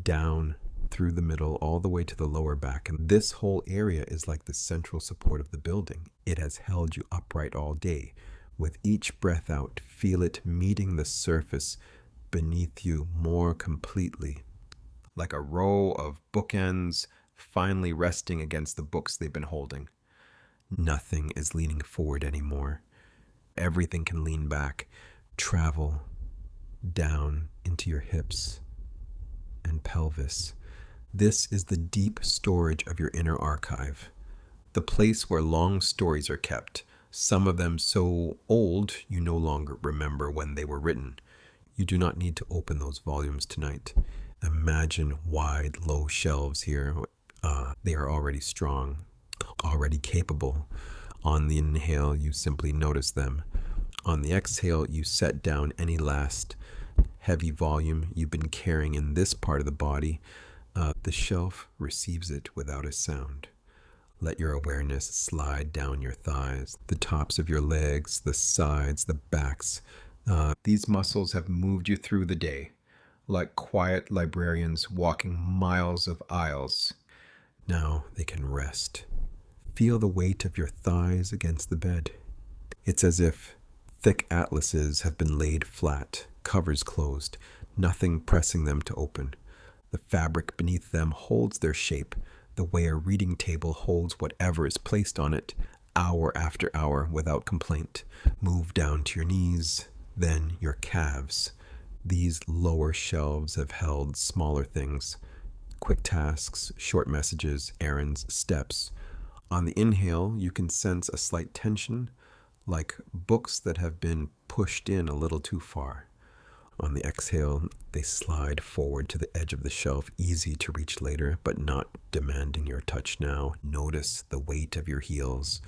down through the middle, all the way to the lower back. And this whole area is like the central support of the building. It has held you upright all day. With each breath out, feel it meeting the surface beneath you more completely, like a row of bookends finally resting against the books they've been holding. Nothing is leaning forward anymore. Everything can lean back, travel down into your hips and pelvis. This is the deep storage of your inner archive, the place where long stories are kept. Some of them so old you no longer remember when they were written. You do not need to open those volumes tonight. Imagine wide, low shelves here. They are already strong, already capable. On the inhale, you simply notice them. On the exhale, you set down any last heavy volume you've been carrying in this part of the body. The shelf receives it without a sound. Let your awareness slide down your thighs, the tops of your legs, the sides, the backs. These muscles have moved you through the day, like quiet librarians walking miles of aisles. Now they can rest. Feel the weight of your thighs against the bed. It's as if thick atlases have been laid flat, covers closed, nothing pressing them to open. The fabric beneath them holds their shape, the way a reading table holds whatever is placed on it, hour after hour without complaint. Move down to your knees, then your calves. These lower shelves have held smaller things: quick tasks, short messages, errands, steps. On the inhale, you can sense a slight tension, like books that have been pushed in a little too far. On the exhale, they slide forward to the edge of the shelf, easy to reach later, but not demanding your touch now. Notice the weight of your heels,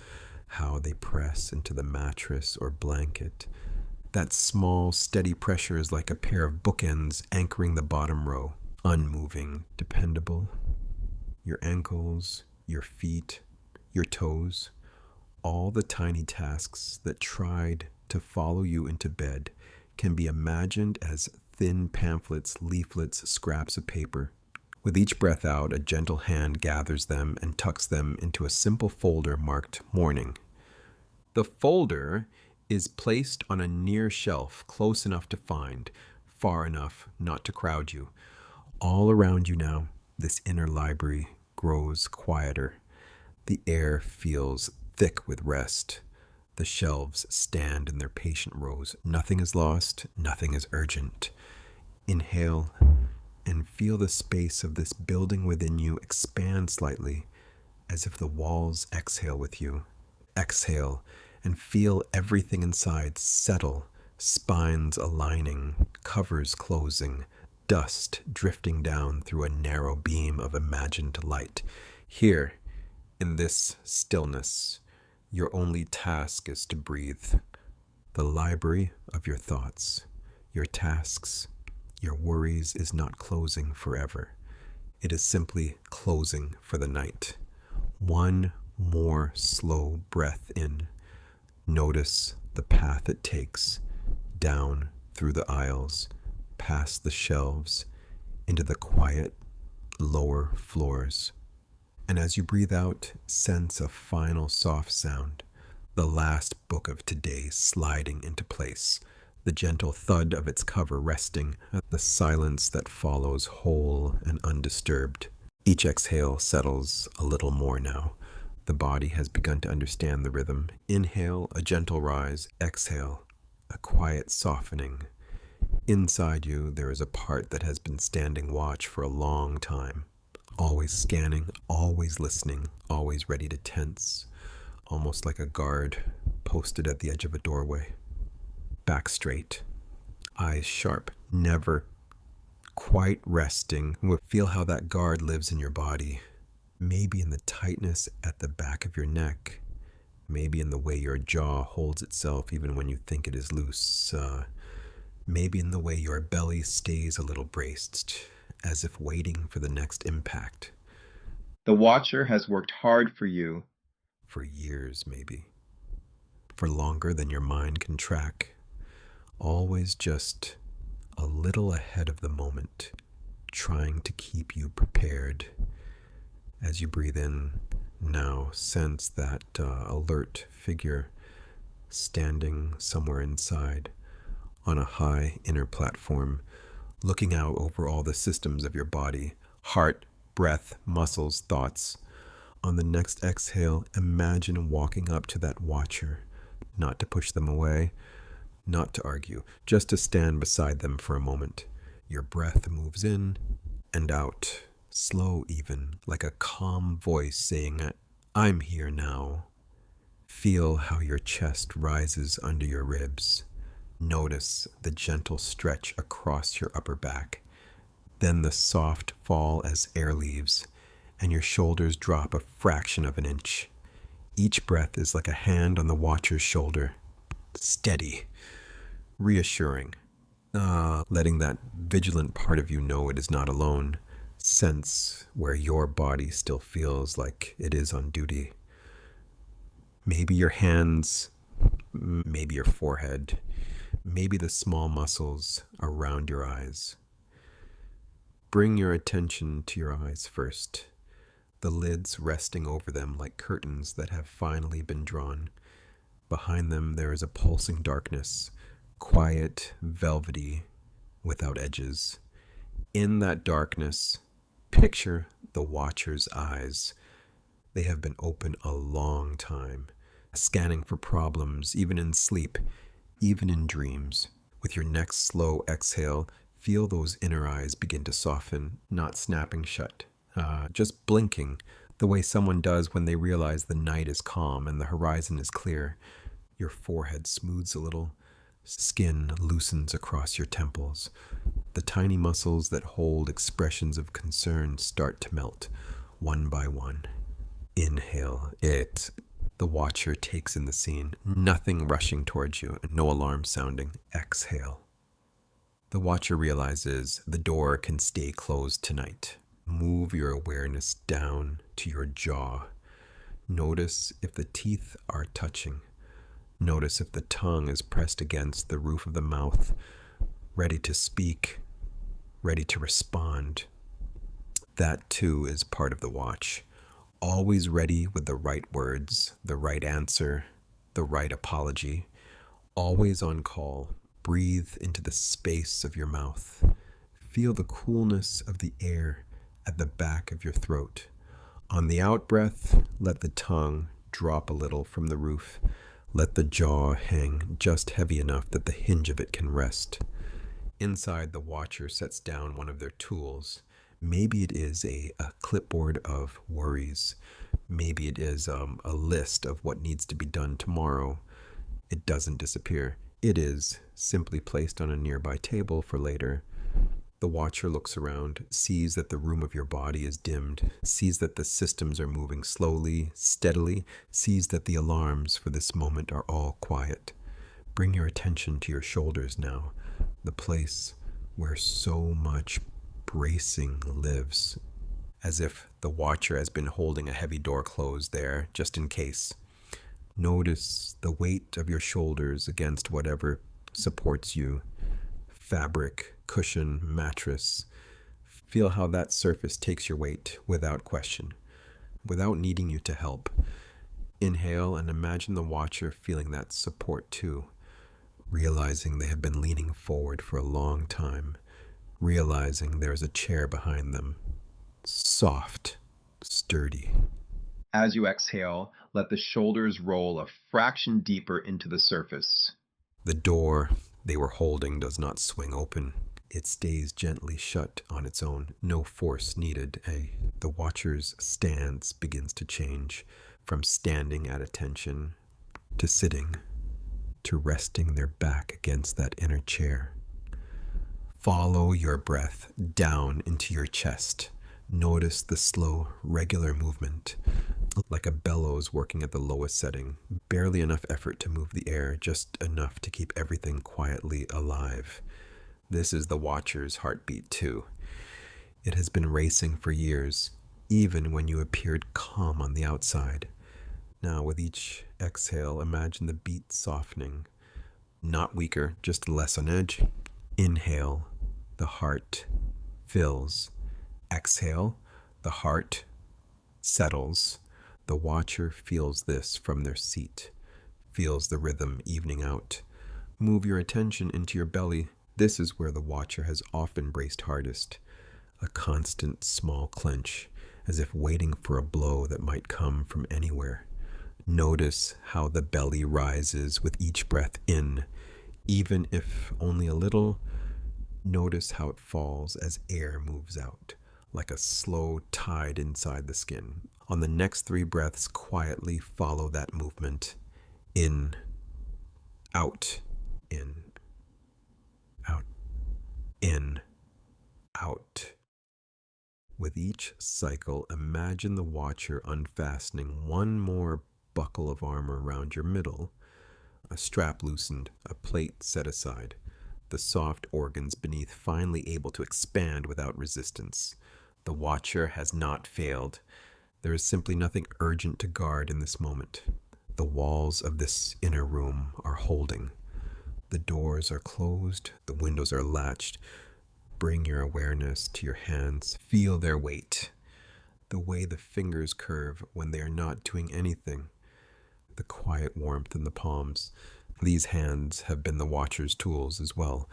how they press into the mattress or blanket. That small, steady pressure is like a pair of bookends anchoring the bottom row, unmoving, dependable. Your ankles, your feet, your toes, all the tiny tasks that tried to follow you into bed can be imagined as thin pamphlets, leaflets, scraps of paper. With each breath out, a gentle hand gathers them and tucks them into a simple folder marked morning. The folder is placed on a near shelf, close enough to find, far enough not to crowd you. All around you now, this inner library grows quieter. The air feels thick with rest. The shelves stand in their patient rows. Nothing is lost, nothing is urgent. Inhale and feel the space of this building within you expand slightly, as if the walls exhale with you. Exhale and feel everything inside settle, spines aligning, covers closing, dust drifting down through a narrow beam of imagined light. Here, in this stillness, your only task is to breathe. The library of your thoughts, your tasks, your worries is not closing forever. It is simply closing for the night. One more slow breath in. Notice the path it takes, down through the aisles, past the shelves, into the quiet lower floors. And as you breathe out, sense a final soft sound, the last book of today sliding into place, the gentle thud of its cover resting, the silence that follows whole and undisturbed. Each exhale settles a little more now. The body has begun to understand the rhythm. Inhale, a gentle rise. Exhale, a quiet softening. Inside you, there is a part that has been standing watch for a long time. Always scanning, always listening, always ready to tense, almost like a guard posted at the edge of a doorway. Back straight, eyes sharp, never quite resting. Feel how that guard lives in your body, maybe in the tightness at the back of your neck, maybe in the way your jaw holds itself even when you think it is loose, maybe in the way your belly stays a little braced, as if waiting for the next impact. The watcher has worked hard for you. For years, maybe. For longer than your mind can track. Always just a little ahead of the moment, trying to keep you prepared. As you breathe in, now sense that alert figure standing somewhere inside on a high inner platform, looking out over all the systems of your body, heart, breath, muscles, thoughts. On the next exhale, imagine walking up to that watcher, not to push them away, not to argue, just to stand beside them for a moment. Your breath moves in and out, slow even, like a calm voice saying, "I'm here now." Feel how your chest rises under your ribs. Notice the gentle stretch across your upper back, then the soft fall as air leaves, and your shoulders drop a fraction of an inch. Each breath is like a hand on the watcher's shoulder, steady, reassuring, letting that vigilant part of you know it is not alone. Sense where your body still feels like it is on duty. Maybe your hands, maybe your forehead, maybe the small muscles around your eyes. Bring your attention to your eyes first, the lids resting over them like curtains that have finally been drawn. Behind them there is a pulsing darkness, quiet, velvety, without edges. In that darkness, picture the watcher's eyes. They have been open a long time. scanning for problems, even in sleep, even in dreams. With your next slow exhale, feel those inner eyes begin to soften, not snapping shut, just blinking, the way someone does when they realize the night is calm and the horizon is clear. Your forehead smooths a little, skin loosens across your temples. The tiny muscles that hold expressions of concern start to melt, one by one. Inhale it. The watcher takes in the scene, nothing rushing towards you, no alarm sounding. Exhale. The watcher realizes the door can stay closed tonight. Move your awareness down to your jaw. Notice if the teeth are touching. Notice if the tongue is pressed against the roof of the mouth, ready to speak, ready to respond. That too is part of the watch. Always ready with the right words, the right answer, the right apology. Always on call. Breathe into the space of your mouth. Feel the coolness of the air at the back of your throat. On the out breath, let the tongue drop a little from the roof. Let the jaw hang just heavy enough that the hinge of it can rest. Inside, the watcher sets down one of their tools. Maybe it is a clipboard of worries. Maybe it is a list of what needs to be done tomorrow. It doesn't disappear. It is simply placed on a nearby table for later. The watcher looks around, sees that the room of your body is dimmed, sees that the systems are moving slowly, steadily, sees that the alarms for this moment are all quiet. Bring your attention to your shoulders now, the place where so much bracing lives, as if the watcher has been holding a heavy door closed there, just in case. Notice the weight of your shoulders against whatever supports you. Fabric, cushion, mattress. Feel how that surface takes your weight without question, without needing you to help. Inhale and imagine the watcher feeling that support too, realizing they have been leaning forward for a long time, realizing there is a chair behind them, soft, sturdy. As you exhale, let the shoulders roll a fraction deeper into the surface. The door they were holding does not swing open. It stays gently shut on its own, no force needed. The watcher's stance begins to change from standing at attention to sitting, to resting their back against that inner chair. Follow your breath down into your chest. Notice the slow, regular movement, like a bellows working at the lowest setting. Barely enough effort to move the air, just enough to keep everything quietly alive. This is the watcher's heartbeat too. It has been racing for years, even when you appeared calm on the outside. Now, with each exhale, imagine the beat softening. Not weaker, just less on edge. Inhale, the heart fills. Exhale, the heart settles. The watcher feels this from their seat, feels the rhythm evening out. Move your attention into your belly. This is where the watcher has often braced hardest. A constant small clench, as if waiting for a blow that might come from anywhere. Notice how the belly rises with each breath in, even if only a little. Notice how it falls as air moves out, like a slow tide inside the skin. On the next 3 breaths, quietly follow that movement. In, out, in, out, in, out. With each cycle, imagine the watcher unfastening one more buckle of armor around your middle, a strap loosened, a plate set aside, the soft organs beneath finally able to expand without resistance. The watcher has not failed. There is simply nothing urgent to guard in this moment. The walls of this inner room are holding. The doors are closed, the windows are latched. Bring your awareness to your hands. Feel their weight, the way the fingers curve when they are not doing anything, the quiet warmth in the palms. These hands have been the watcher's tools as well.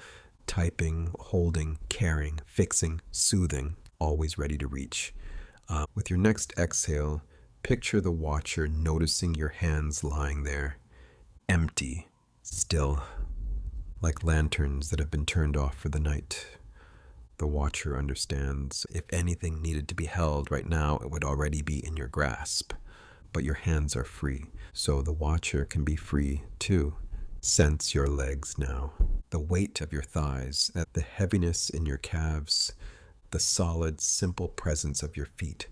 Typing, holding, caring, fixing, soothing, always ready to reach. With your next exhale, Picture the watcher noticing your hands lying there, empty, still, like lanterns that have been turned off for the night. The watcher understands if anything needed to be held right now, it would already be in your grasp. But your hands are free, so the watcher can be free too. Sense your legs now. The weight of your thighs, the heaviness in your calves, the solid, simple presence of your feet.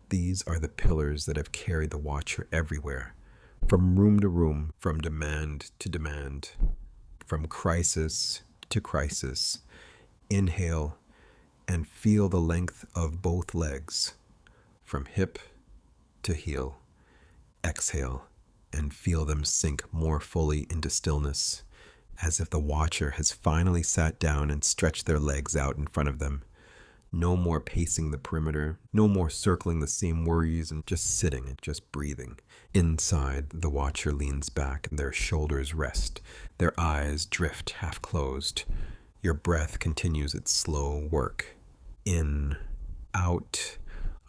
These are the pillars that have carried the watcher everywhere, from room to room, from demand to demand, from crisis to crisis. Inhale and feel the length of both legs, from hip to heel. Exhale and feel them sink more fully into stillness, as if the watcher has finally sat down and stretched their legs out in front of them. No more pacing the perimeter, no more circling the same worries, and just sitting and just breathing. Inside, the watcher leans back and their shoulders rest. Their eyes drift half closed. Your breath continues its slow work. In, out,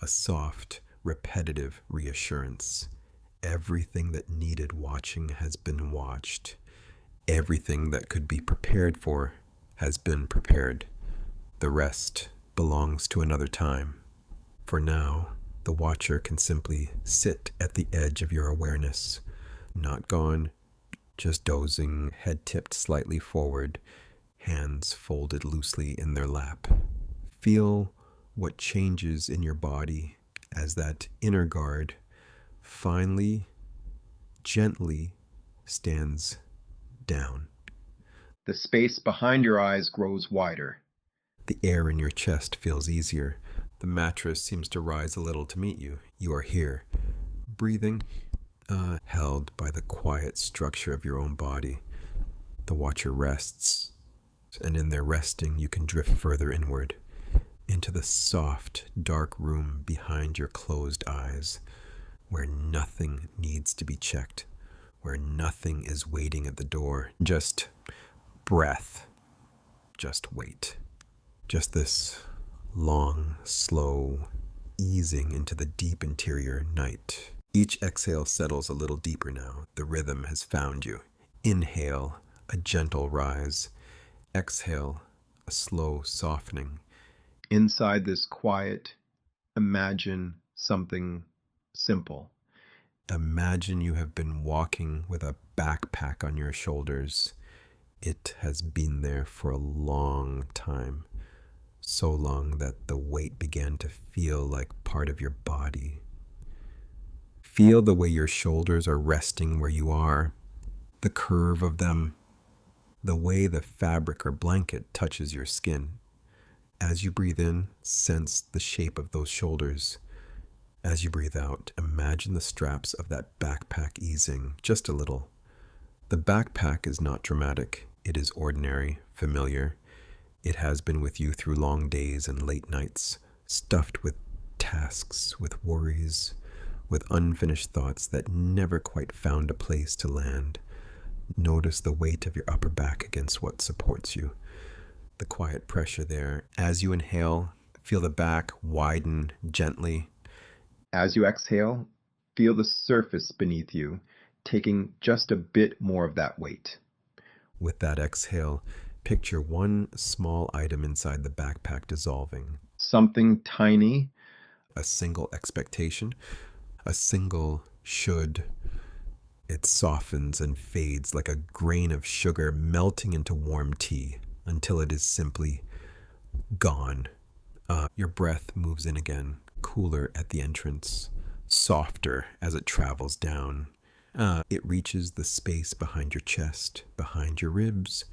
a soft, repetitive reassurance. Everything that needed watching has been watched. Everything that could be prepared for has been prepared. The rest belongs to another time. For now, the watcher can simply sit at the edge of your awareness, not gone, just dozing, head tipped slightly forward, hands folded loosely in their lap. Feel what changes in your body as that inner guard finally, gently stands down. The space behind your eyes grows wider. The air in your chest feels easier. The mattress seems to rise a little to meet you. You are here, breathing, held by the quiet structure of your own body. The watcher rests, and in their resting, you can drift further inward, into the soft, dark room behind your closed eyes, where nothing needs to be checked, where nothing is waiting at the door. Just breath, just wait. Just this long, slow easing into the deep interior night. Each exhale settles a little deeper now. The rhythm has found you. Inhale, a gentle rise. Exhale, a slow softening. Inside this quiet, imagine something simple. Imagine you have been walking with a backpack on your shoulders. It has been there for a long time. So long that the weight began to feel like part of your body. Feel the way your shoulders are resting where you are, the curve of them, the way the fabric or blanket touches your skin. As you breathe in, sense the shape of those shoulders. As you breathe out, imagine the straps of that backpack easing just a little. The backpack is not dramatic. It is ordinary, familiar. It has been with you through long days and late nights, stuffed with tasks, with worries, with unfinished thoughts that never quite found a place to land. Notice the weight of your upper back against what supports you. The quiet pressure there. As you inhale, feel the back widen gently. As you exhale, feel the surface beneath you, taking just a bit more of that weight. With that exhale, picture one small item inside the backpack dissolving. Something tiny. A single expectation, a single should. It softens and fades like a grain of sugar melting into warm tea until it is simply gone. Your breath moves in again, cooler at the entrance, softer as it travels down. It reaches the space behind your chest, behind your ribs,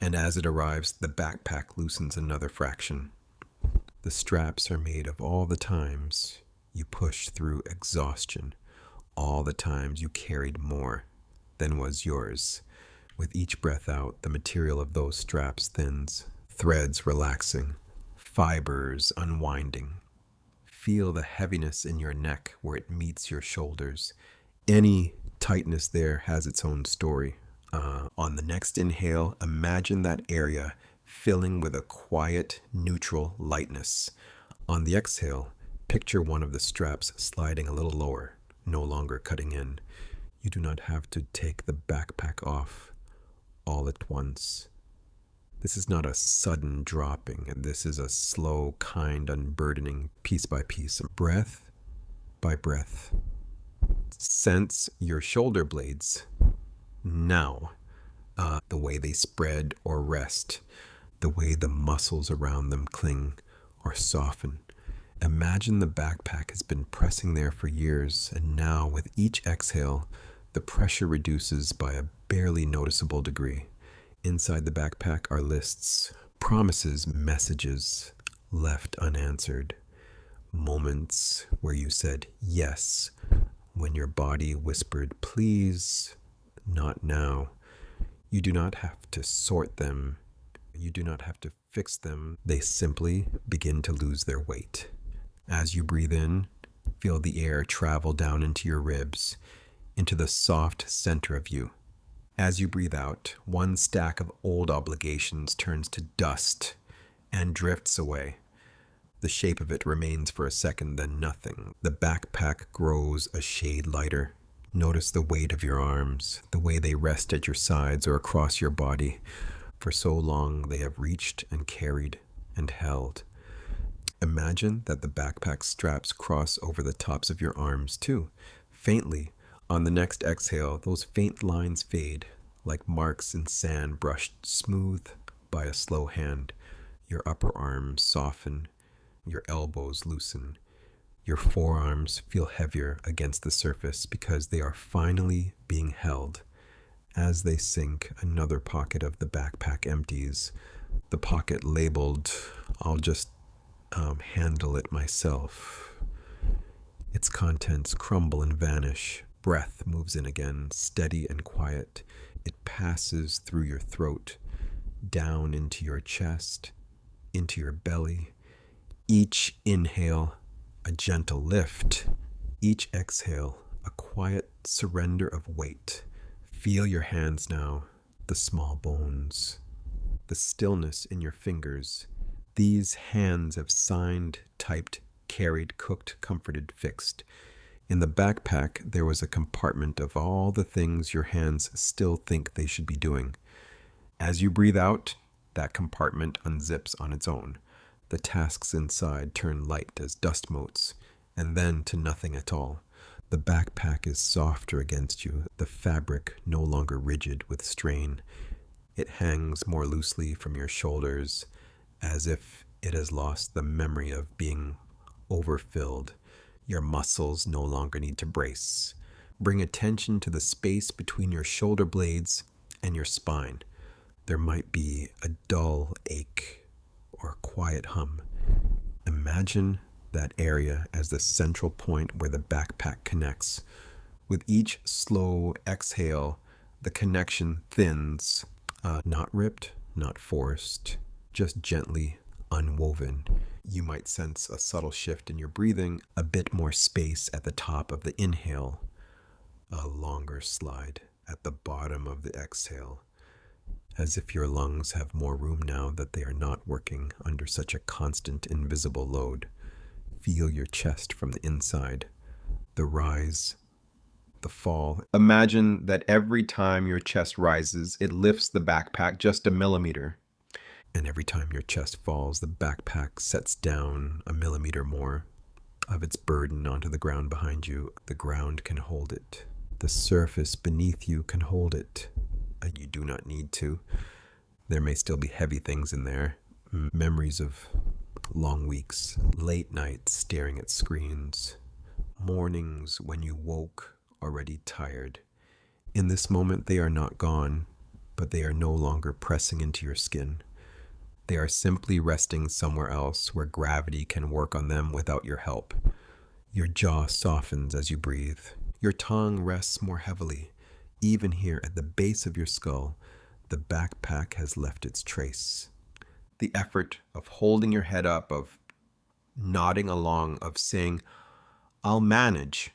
and as it arrives, the backpack loosens another fraction. The straps are made of all the times you pushed through exhaustion, all the times you carried more than was yours. With each breath out, the material of those straps thins, threads relaxing, fibers unwinding. Feel the heaviness in your neck where it meets your shoulders. Any tightness there has its own story. On the next inhale, imagine that area filling with a quiet, neutral lightness. On the exhale, Picture one of the straps sliding a little lower, no longer cutting in. You do not have to take the backpack off all at once. This is not a sudden dropping. This is a slow, kind unburdening, piece by piece, breath by breath. Sense your shoulder blades now, the way they spread or rest, the way the muscles around them cling or soften. Imagine the backpack has been pressing there for years, and now with each exhale, the pressure reduces by a barely noticeable degree. Inside the backpack are lists, promises, messages left unanswered, moments where you said yes, when your body whispered, please, not now. You do not have to sort them. You do not have to fix them. They simply begin to lose their weight. As you breathe in, feel the air travel down into your ribs, into the soft center of you. As you breathe out, one stack of old obligations turns to dust and drifts away. The shape of it remains for a second, then nothing. The backpack grows a shade lighter. Notice the weight of your arms, the way they rest at your sides or across your body. For so long, they have reached and carried and held. Imagine that the backpack straps cross over the tops of your arms too. Faintly, on the next exhale, those faint lines fade, like marks in sand brushed smooth by a slow hand. Your upper arms soften, your elbows loosen. Your forearms feel heavier against the surface because they are finally being held. As they sink, another pocket of the backpack empties. The pocket labeled, I'll just handle it myself. Its contents crumble and vanish. Breath moves in again, steady and quiet. It passes through your throat, down into your chest, into your belly. Each inhale, a gentle lift. Each exhale, a quiet surrender of weight. Feel your hands now, the small bones, the stillness in your fingers. These hands have signed, typed, carried, cooked, comforted, fixed. In the backpack, there was a compartment of all the things your hands still think they should be doing. As you breathe out, that compartment unzips on its own. The tasks inside turn light as dust motes, and then to nothing at all. The backpack is softer against you, the fabric no longer rigid with strain. It hangs more loosely from your shoulders, as if it has lost the memory of being overfilled. Your muscles no longer need to brace. Bring attention to the space between your shoulder blades and your spine. There might be a dull ache or a quiet hum. Imagine that area as the central point where the backpack connects. With each slow exhale, the connection thins, not ripped, not forced, just gently unwoven. You might sense a subtle shift in your breathing, a bit more space at the top of the inhale, a longer slide at the bottom of the exhale, as if your lungs have more room now that they are not working under such a constant invisible load. Feel your chest from the inside, the rise, the fall. Imagine that every time your chest rises, it lifts the backpack just a millimeter. And every time your chest falls, the backpack sets down a millimeter more of its burden onto the ground behind you. The ground can hold it. The surface beneath you can hold it. And you do not need to. There may still be heavy things in there. Memories of long weeks, late nights staring at screens, mornings when you woke already tired. In this moment, they are not gone, but they are no longer pressing into your skin. They are simply resting somewhere else where gravity can work on them without your help. Your jaw softens as you breathe. Your tongue rests more heavily. Even here at the base of your skull, the backpack has left its trace. The effort of holding your head up, of nodding along, of saying, I'll manage.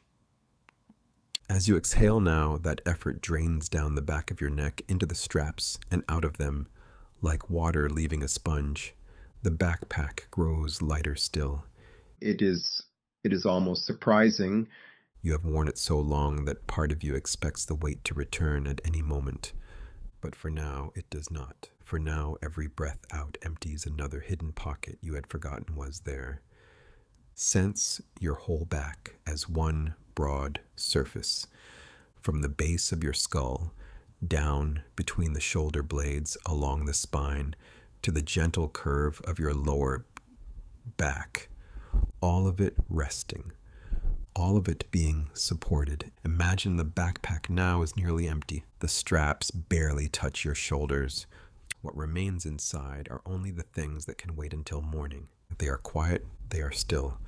As you exhale now, that effort drains down the back of your neck into the straps and out of them, like water leaving a sponge. The backpack grows lighter still. It is It is almost surprising. You have worn it so long that part of you expects the weight to return at any moment. But for now, it does not. For now, every breath out empties another hidden pocket you had forgotten was there. Sense your whole back as one broad surface, from the base of your skull, down between the shoulder blades along the spine, to the gentle curve of your lower back. All of it resting, all of it being supported. Imagine the backpack now is nearly empty. The straps barely touch your shoulders. What remains inside are only the things that can wait until morning. They are quiet, they are still.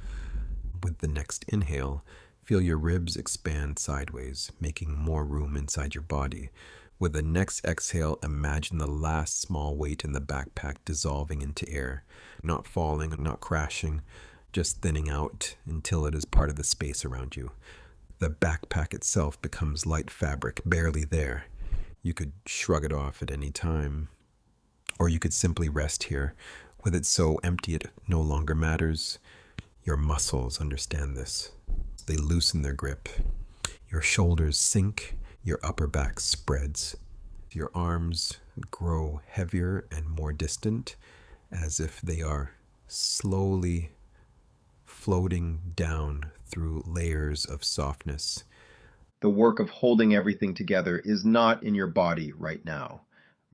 With the next inhale, feel your ribs expand sideways, making more room inside your body. With the next exhale, imagine the last small weight in the backpack dissolving into air, not falling, not crashing, just thinning out until it is part of the space around you. The backpack itself becomes light fabric, barely there. You could shrug it off at any time, or you could simply rest here. With it so empty it no longer matters. Your muscles understand this. They loosen their grip. Your shoulders sink, your upper back spreads. Your arms grow heavier and more distant, as if they are slowly floating down through layers of softness. The work of holding everything together is not in your body right now.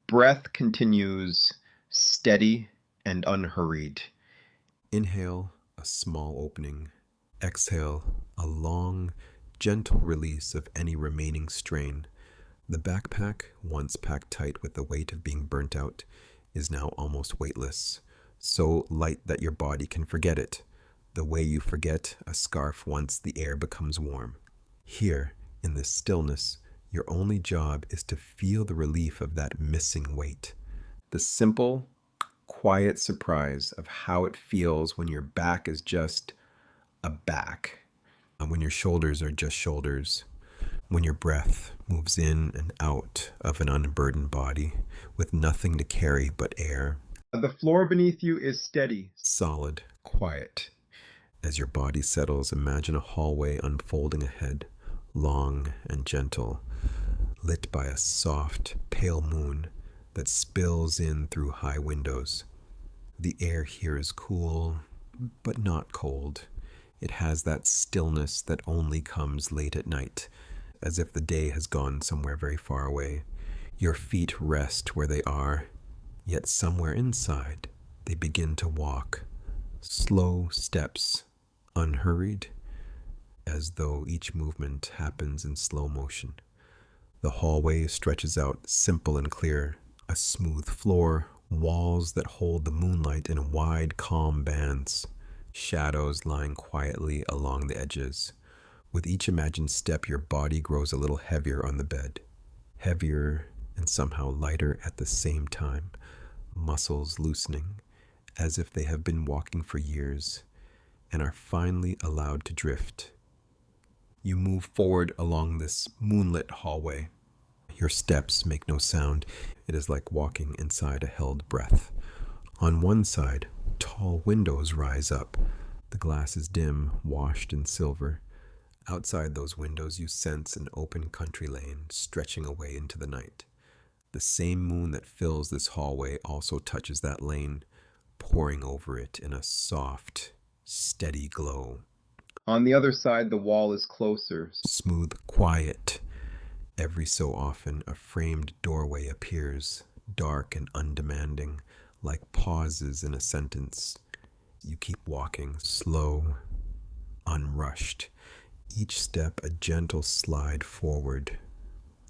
Breath continues steady and unhurried. Inhale, a small opening. Exhale, a long, gentle release of any remaining strain. The backpack, once packed tight with the weight of being burnt out, is now almost weightless, so light that your body can forget it, the way you forget a scarf once the air becomes warm. Here, in this stillness, your only job is to feel the relief of that missing weight. The simple, quiet surprise of how it feels when your back is just a back, when your shoulders are just shoulders, when your breath moves in and out of an unburdened body with nothing to carry but air. The floor beneath you is steady, Solid, quiet. As your body settles, imagine a hallway unfolding ahead, long and gentle, lit by a soft, pale moon that spills in through high windows. The air here is cool, but not cold. It has that stillness that only comes late at night, as if the day has gone somewhere very far away. Your feet rest where they are, yet somewhere inside they begin to walk. Slow steps, unhurried, as though each movement happens in slow motion. The hallway stretches out simple and clear, a smooth floor, walls that hold the moonlight in wide, calm bands, shadows lying quietly along the edges. With each imagined step, your body grows a little heavier on the bed, heavier and somehow lighter at the same time, muscles loosening, as if they have been walking for years and are finally allowed to drift. You move forward along this moonlit hallway. Your steps make no sound. It is like walking inside a held breath. On one side, tall windows rise up. The glass is dim, washed in silver. Outside those windows, you sense an open country lane stretching away into the night. The same moon that fills this hallway also touches that lane, pouring over it in a soft, steady glow. On the other side, the wall is closer. Smooth, quiet. Every so often, a framed doorway appears, dark and undemanding, like pauses in a sentence. You keep walking, slow, unrushed. Each step a gentle slide forward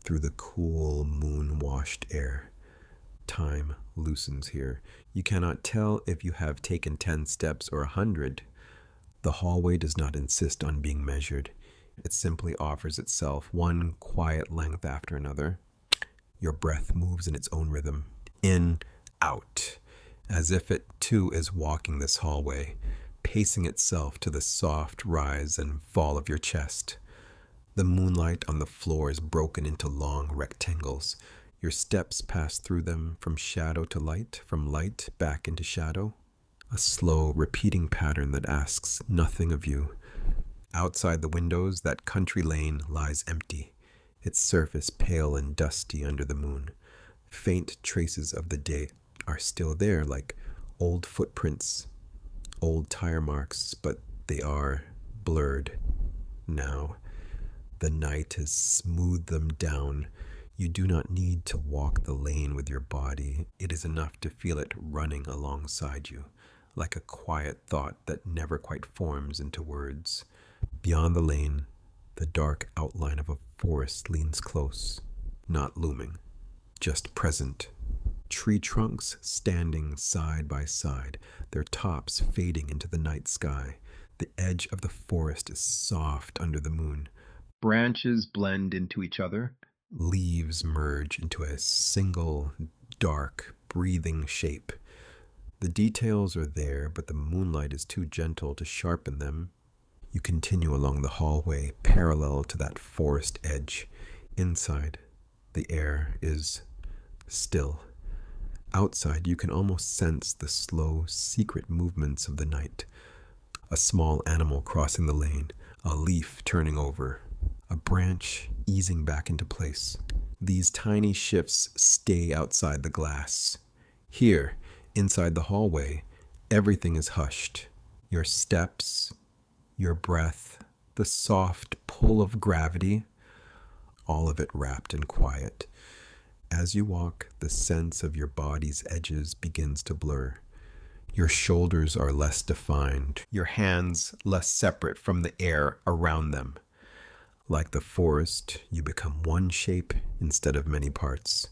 through the cool, moon-washed air. Time loosens here. You cannot tell if you have taken 10 steps or 100. The hallway does not insist on being measured. It simply offers itself, one quiet length after another. Your breath moves in its own rhythm, in, out, as if it too is walking this hallway, pacing itself to the soft rise and fall of your chest. The moonlight on the floor is broken into long rectangles. Your steps pass through them from shadow to light, from light back into shadow. A slow, repeating pattern that asks nothing of you, Outside the windows, that country lane lies empty, its surface pale and dusty under the moon. Faint traces of the day are still there, like old footprints, old tire marks, but they are blurred now. The night has smoothed them down. You do not need to walk the lane with your body. It is enough to feel it running alongside you, like a quiet thought that never quite forms into words. Beyond the lane, the dark outline of a forest leans close, not looming, just present. Tree trunks standing side by side, their tops fading into the night sky. The edge of the forest is soft under the moon. Branches blend into each other. Leaves merge into a single, dark, breathing shape. The details are there, but the moonlight is too gentle to sharpen them. You continue along the hallway parallel to that forest edge. Inside, the air is still. Outside, you can almost sense the slow, secret movements of the night. A small animal crossing the lane, a leaf turning over, a branch easing back into place. These tiny shifts stay outside the glass. Here, inside the hallway, everything is hushed. Your steps, your breath, the soft pull of gravity, all of it wrapped in quiet. As you walk, the sense of your body's edges begins to blur. Your shoulders are less defined, your hands less separate from the air around them. Like the forest, you become one shape instead of many parts.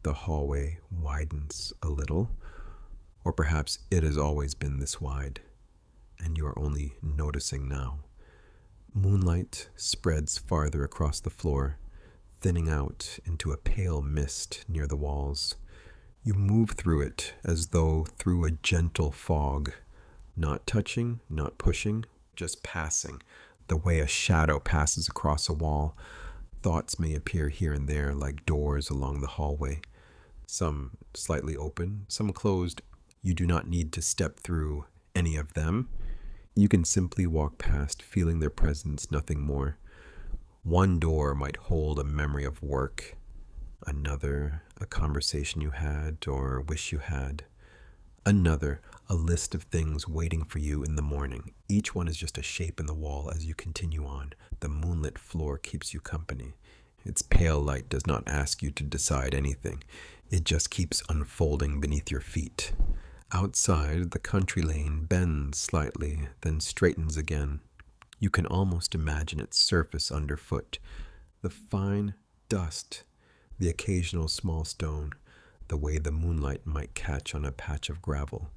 The hallway widens a little, or perhaps it has always been this wide, and you are only noticing now. Moonlight spreads farther across the floor, thinning out into a pale mist near the walls. You move through it as though through a gentle fog, not touching, not pushing, just passing, the way a shadow passes across a wall. Thoughts may appear here and there like doors along the hallway, some slightly open, some closed. You do not need to step through any of them. You can simply walk past, feeling their presence, nothing more. One door might hold a memory of work, another, a conversation you had or wish you had, another, a list of things waiting for you in the morning. Each one is just a shape in the wall as you continue on. The moonlit floor keeps you company. Its pale light does not ask you to decide anything. It just keeps unfolding beneath your feet. Outside, the country lane bends slightly, then straightens again. You can almost imagine its surface underfoot. The fine dust, the occasional small stone, the way the moonlight might catch on a patch of gravel.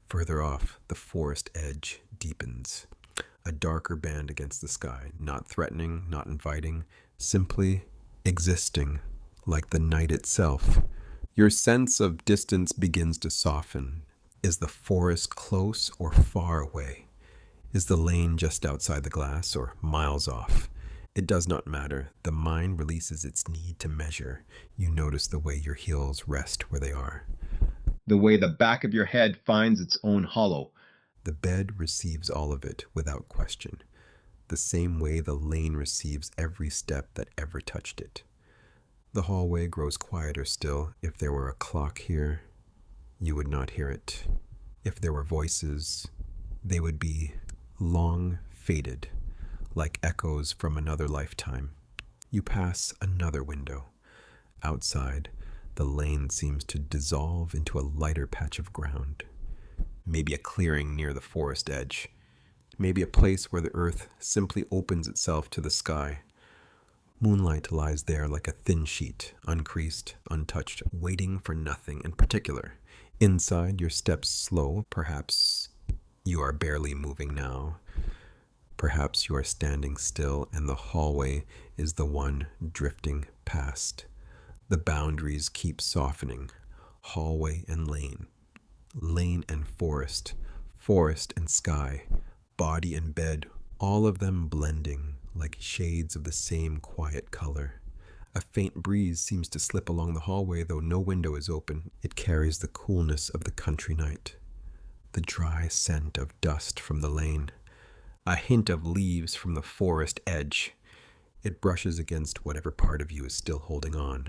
Further off, the forest edge deepens. A darker band against the sky, not threatening, not inviting, simply existing, like the night itself. Your sense of distance begins to soften. Is the forest close or far away? Is the lane just outside the glass or miles off? It does not matter. The mind releases its need to measure. You notice the way your heels rest where they are. The way the back of your head finds its own hollow. The bed receives all of it without question, the same way the lane receives every step that ever touched it. The hallway grows quieter still. If there were a clock here, you would not hear it. If there were voices, they would be long faded, like echoes from another lifetime. You pass another window. Outside, the lane seems to dissolve into a lighter patch of ground. Maybe a clearing near the forest edge. Maybe a place where the earth simply opens itself to the sky. Moonlight lies there like a thin sheet, uncreased, untouched, waiting for nothing in particular. Inside, your steps slow. Perhaps you are barely moving now. Perhaps you are standing still and the hallway is the one drifting past. The boundaries keep softening. Hallway and lane. Lane and forest. Forest and sky. Body and bed. All of them blending like shades of the same quiet color. A faint breeze seems to slip along the hallway, though no window is open. It carries the coolness of the country night. The dry scent of dust from the lane. A hint of leaves from the forest edge. It brushes against whatever part of you is still holding on.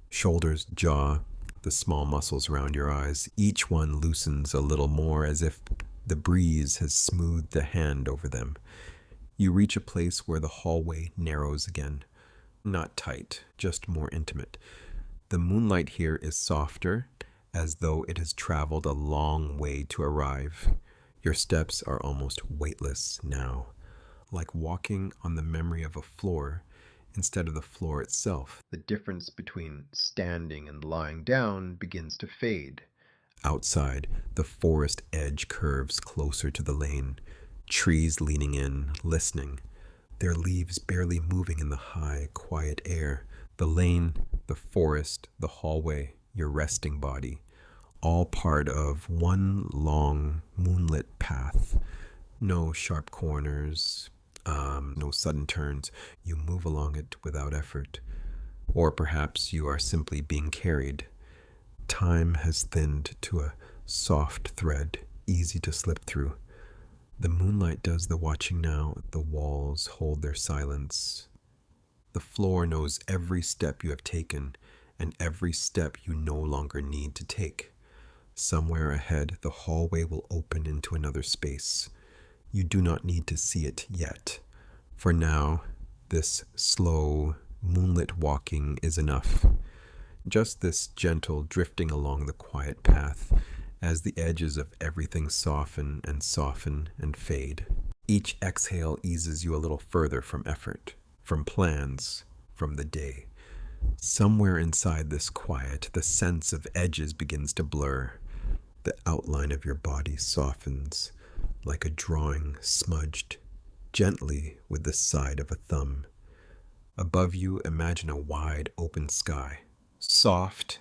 Shoulders, jaw, the small muscles around your eyes, each one loosens a little more as if the breeze has smoothed the hand over them. You reach a place where the hallway narrows again. Not tight, just more intimate. The moonlight here is softer, as though it has traveled a long way to arrive. Your steps are almost weightless now, like walking on the memory of a floor instead of the floor itself. The difference between standing and lying down begins to fade. Outside, the forest edge curves closer to the lane, trees leaning in, listening, their leaves barely moving in the high, quiet air. The lane, the forest, the hallway, your resting body, all part of one long, moonlit path. No sharp corners, no sudden turns. You move along it without effort. Or perhaps you are simply being carried. Time has thinned to a soft thread, easy to slip through. The moonlight does the watching now. The walls hold their silence. The floor knows every step you have taken and every step you no longer need to take. Somewhere ahead, the hallway will open into another space. You do not need to see it yet. For now, this slow, moonlit walking is enough. Just this gentle drifting along the quiet path as the edges of everything soften and fade. Each exhale eases you a little further from effort, from plans, from the day. Somewhere inside this quiet, the sense of edges begins to blur. The outline of your body softens, like a drawing smudged gently with the side of a thumb. Above you, imagine a wide open sky. Soft,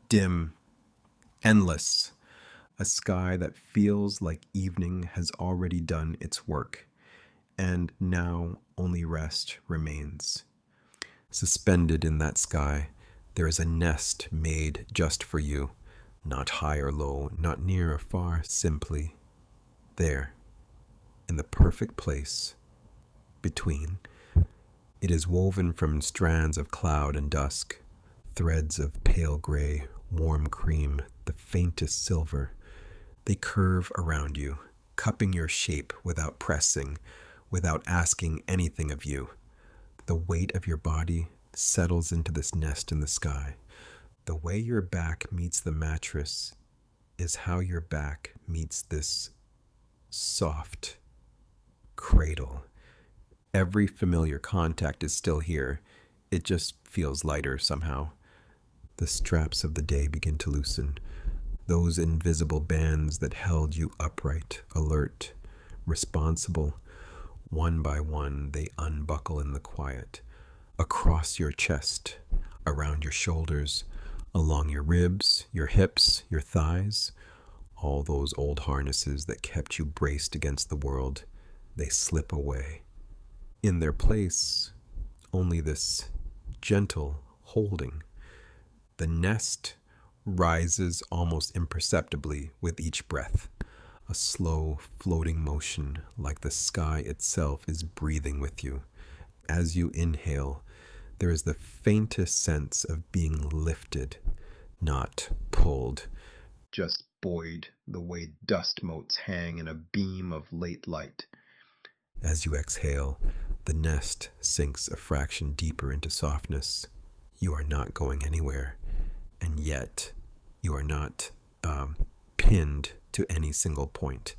dim, endless. A sky that feels like evening has already done its work, and now only rest remains. Suspended in that sky, there is a nest made just for you, not high or low, not near or far, simply there, in the perfect place between. It is woven from strands of cloud and dusk, threads of pale gray, warm cream, the faintest silver. They curve around you, cupping your shape without pressing, without asking anything of you. The weight of your body settles into this nest in the sky. The way your back meets the mattress is how your back meets this soft cradle. Every familiar contact is still here. It just feels lighter somehow. The straps of the day begin to loosen. Those invisible bands that held you upright, alert, responsible. One by one, they unbuckle in the quiet. Across your chest, around your shoulders, along your ribs, your hips, your thighs. All those old harnesses that kept you braced against the world, they slip away. In their place, only this gentle holding. The nest rises almost imperceptibly with each breath, a slow floating motion like the sky itself is breathing with you. As you inhale, there is the faintest sense of being lifted, not pulled. Just buoyed the way dust motes hang in a beam of late light. As you exhale, the nest sinks a fraction deeper into softness. You are not going anywhere, and yet you are not pinned to any single point.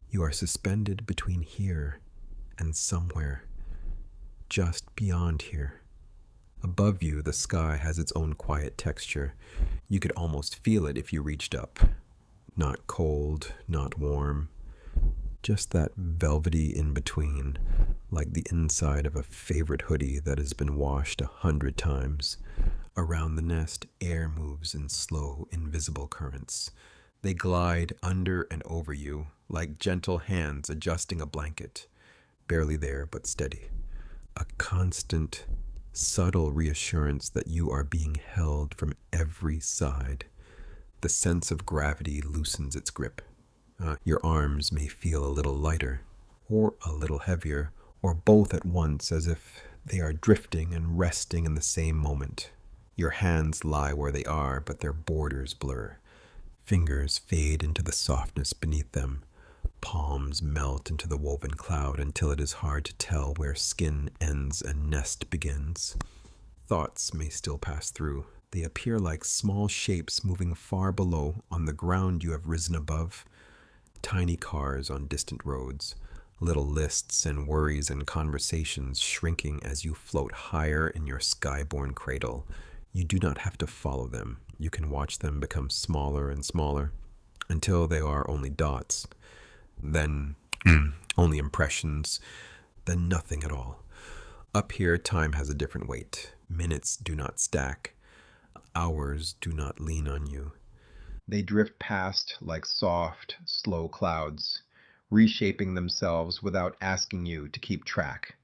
You are suspended between here and somewhere just beyond here. Above you, the sky has its own quiet texture. You could almost feel it if you reached up. Not cold, not warm, just that velvety in between, like the inside of a favorite hoodie that has been washed 100 times. Around the nest, air moves in slow, invisible currents. They glide under and over you, like gentle hands adjusting a blanket, barely there but steady. A constant, subtle reassurance that you are being held from every side. The sense of gravity loosens its grip. Your arms may feel a little lighter, or a little heavier, or both at once, as if they are drifting and resting in the same moment. Your hands lie where they are, but their borders blur. Fingers fade into the softness beneath them. Palms melt into the woven cloud until it is hard to tell where skin ends and nest begins. Thoughts may still pass through. They appear like small shapes moving far below on the ground you have risen above. Tiny cars on distant roads, little lists and worries and conversations shrinking as you float higher in your skyborne cradle. You do not have to follow them. You can watch them become smaller and smaller until they are only dots. Then only impressions, then nothing at all. Up here, time has a different weight. Minutes do not stack. Hours do not lean on you. They drift past like soft, slow clouds, reshaping themselves without asking you to keep track.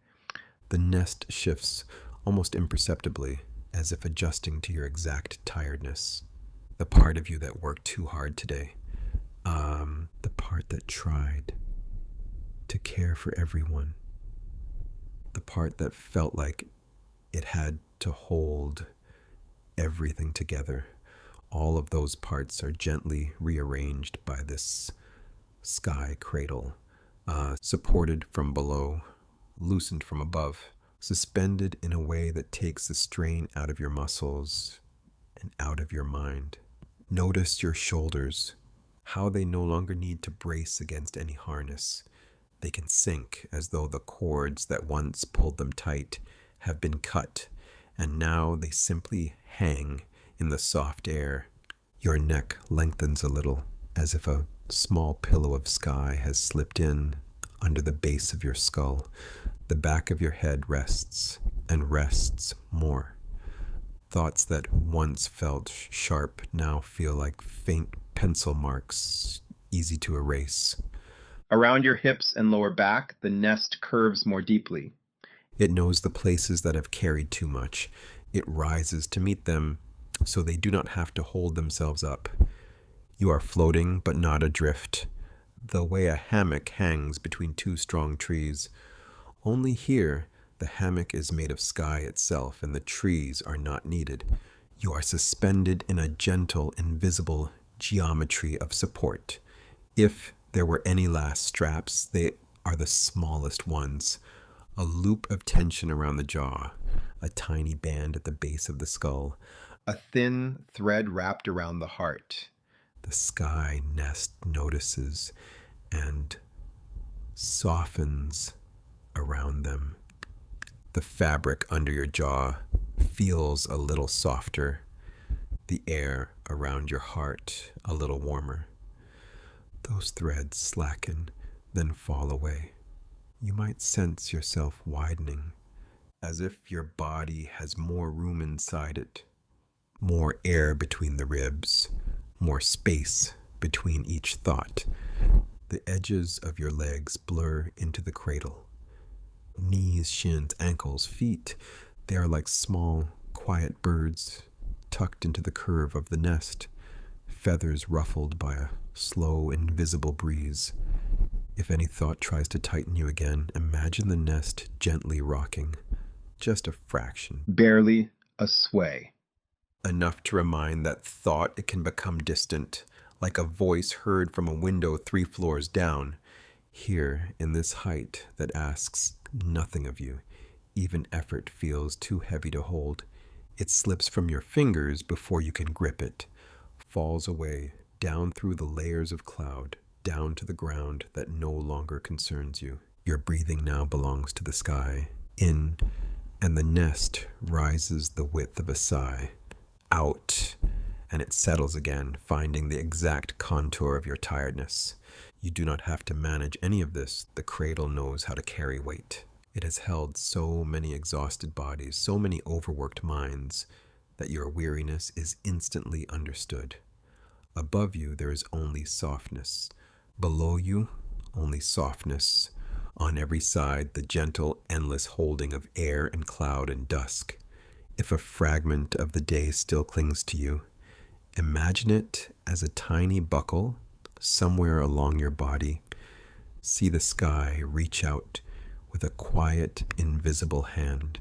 The nest shifts almost imperceptibly, as if adjusting to your exact tiredness. The part of you that worked too hard today. The part that tried to care for everyone. The part that felt like it had to hold everything together. All of those parts are gently rearranged by this sky cradle, supported from below, loosened from above, suspended in a way that takes the strain out of your muscles and out of your mind. Notice your shoulders, how they no longer need to brace against any harness. They can sink as though the cords that once pulled them tight have been cut, and now they simply hang in the soft air. Your neck lengthens a little, as if a small pillow of sky has slipped in under the base of your skull. The back of your head rests, and rests more. Thoughts that once felt sharp now feel like faint pencil marks, easy to erase. Around your hips and lower back, the nest curves more deeply. It knows the places that have carried too much. It rises to meet them, so they do not have to hold themselves up. You are floating, but not adrift, the way a hammock hangs between two strong trees. Only here, the hammock is made of sky itself, and the trees are not needed. You are suspended in a gentle, invisible geometry of support. If there were any last straps, they are the smallest ones. A loop of tension around the jaw, a tiny band at the base of the skull. A thin thread wrapped around the heart. The sky nest notices and softens around them. The fabric under your jaw feels a little softer. The air around your heart a little warmer. Those threads slacken, then fall away. You might sense yourself widening, as if your body has more room inside it, more air between the ribs, more space between each thought. The edges of your legs blur into the cradle. Knees, shins, ankles, feet, they are like small, quiet birds tucked into the curve of the nest, feathers ruffled by a slow, invisible breeze. If any thought tries to tighten you again, imagine the nest gently rocking, just a fraction. Barely a sway. Enough to remind that thought it can become distant, like a voice heard from a window 3 floors down. Here, in this height that asks nothing of you, even effort feels too heavy to hold. It slips from your fingers before you can grip it, falls away, down through the layers of cloud, down to the ground that no longer concerns you. Your breathing now belongs to the sky. In, and the nest rises the width of a sigh. Out, and it settles again, finding the exact contour of your tiredness. You do not have to manage any of this. The cradle knows how to carry weight. It has held so many exhausted bodies, so many overworked minds, that your weariness is instantly understood. Above you, there is only softness. Below you, only softness. On every side, the gentle, endless holding of air and cloud and dusk. If a fragment of the day still clings to you, imagine it as a tiny buckle somewhere along your body, See the sky reach out with a quiet, invisible hand.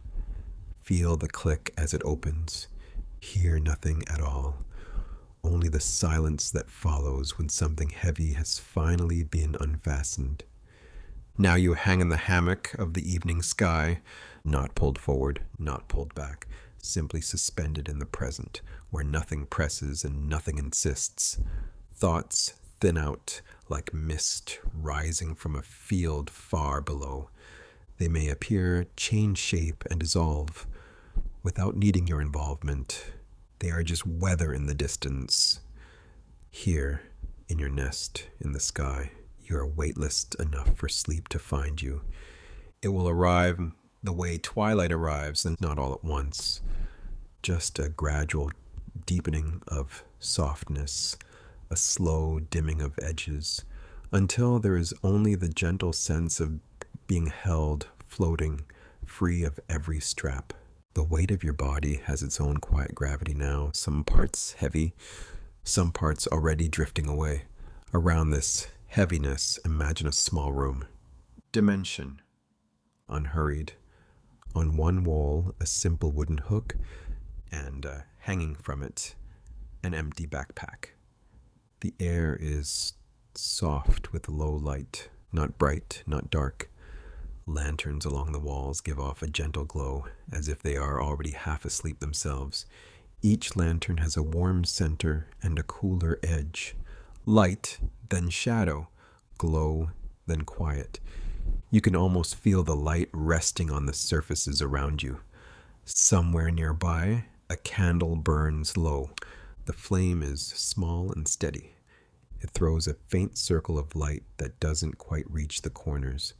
Feel the click as it opens. Hear nothing at all. Only the silence that follows when something heavy has finally been unfastened. Now you hang in the hammock of the evening sky, not pulled forward, not pulled back, simply suspended in the present, where nothing presses and nothing insists. Thoughts thin out like mist rising from a field far below. They may appear, change shape, and dissolve without needing your involvement. They are just weather in the distance. Here, in your nest, in the sky, you are weightless enough for sleep to find you. It will arrive the way twilight arrives, and not all at once. Just a gradual deepening of softness, a slow dimming of edges, until there is only the gentle sense of being held, floating, free of every strap. The weight of your body has its own quiet gravity now, some parts heavy, some parts already drifting away. Around this heaviness, imagine a small room. Dimension. Unhurried. On one wall, a simple wooden hook, and hanging from it, an empty backpack. The air is soft with low light, not bright, not dark. Lanterns along the walls give off a gentle glow, as if they are already half asleep themselves. Each lantern has a warm center and a cooler edge. Light, then shadow, glow, then quiet. You can almost feel the light resting on the surfaces around you. Somewhere nearby, a candle burns low. The flame is small and steady. It throws a faint circle of light that doesn't quite reach the corners.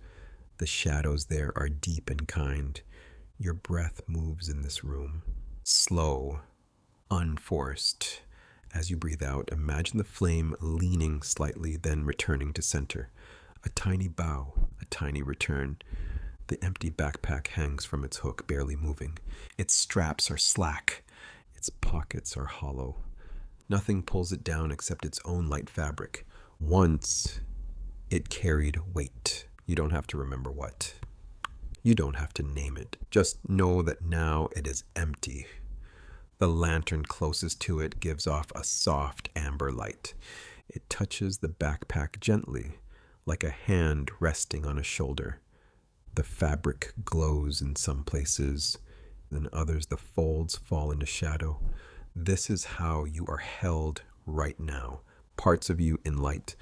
The shadows there are deep and kind. Your breath moves in this room, slow, unforced. As you breathe out, imagine the flame leaning slightly, then returning to center. A tiny bow, a tiny return. The empty backpack hangs from its hook, barely moving. Its straps are slack. Its pockets are hollow. Nothing pulls it down except its own light fabric. Once, it carried weight. You don't have to remember what. You don't have to name it. Just know that now it is empty. The lantern closest to it gives off a soft amber light. It touches the backpack gently, like a hand resting on a shoulder. The fabric glows in some places, in others the folds fall into shadow. This is how you are held right now. Parts of you in light,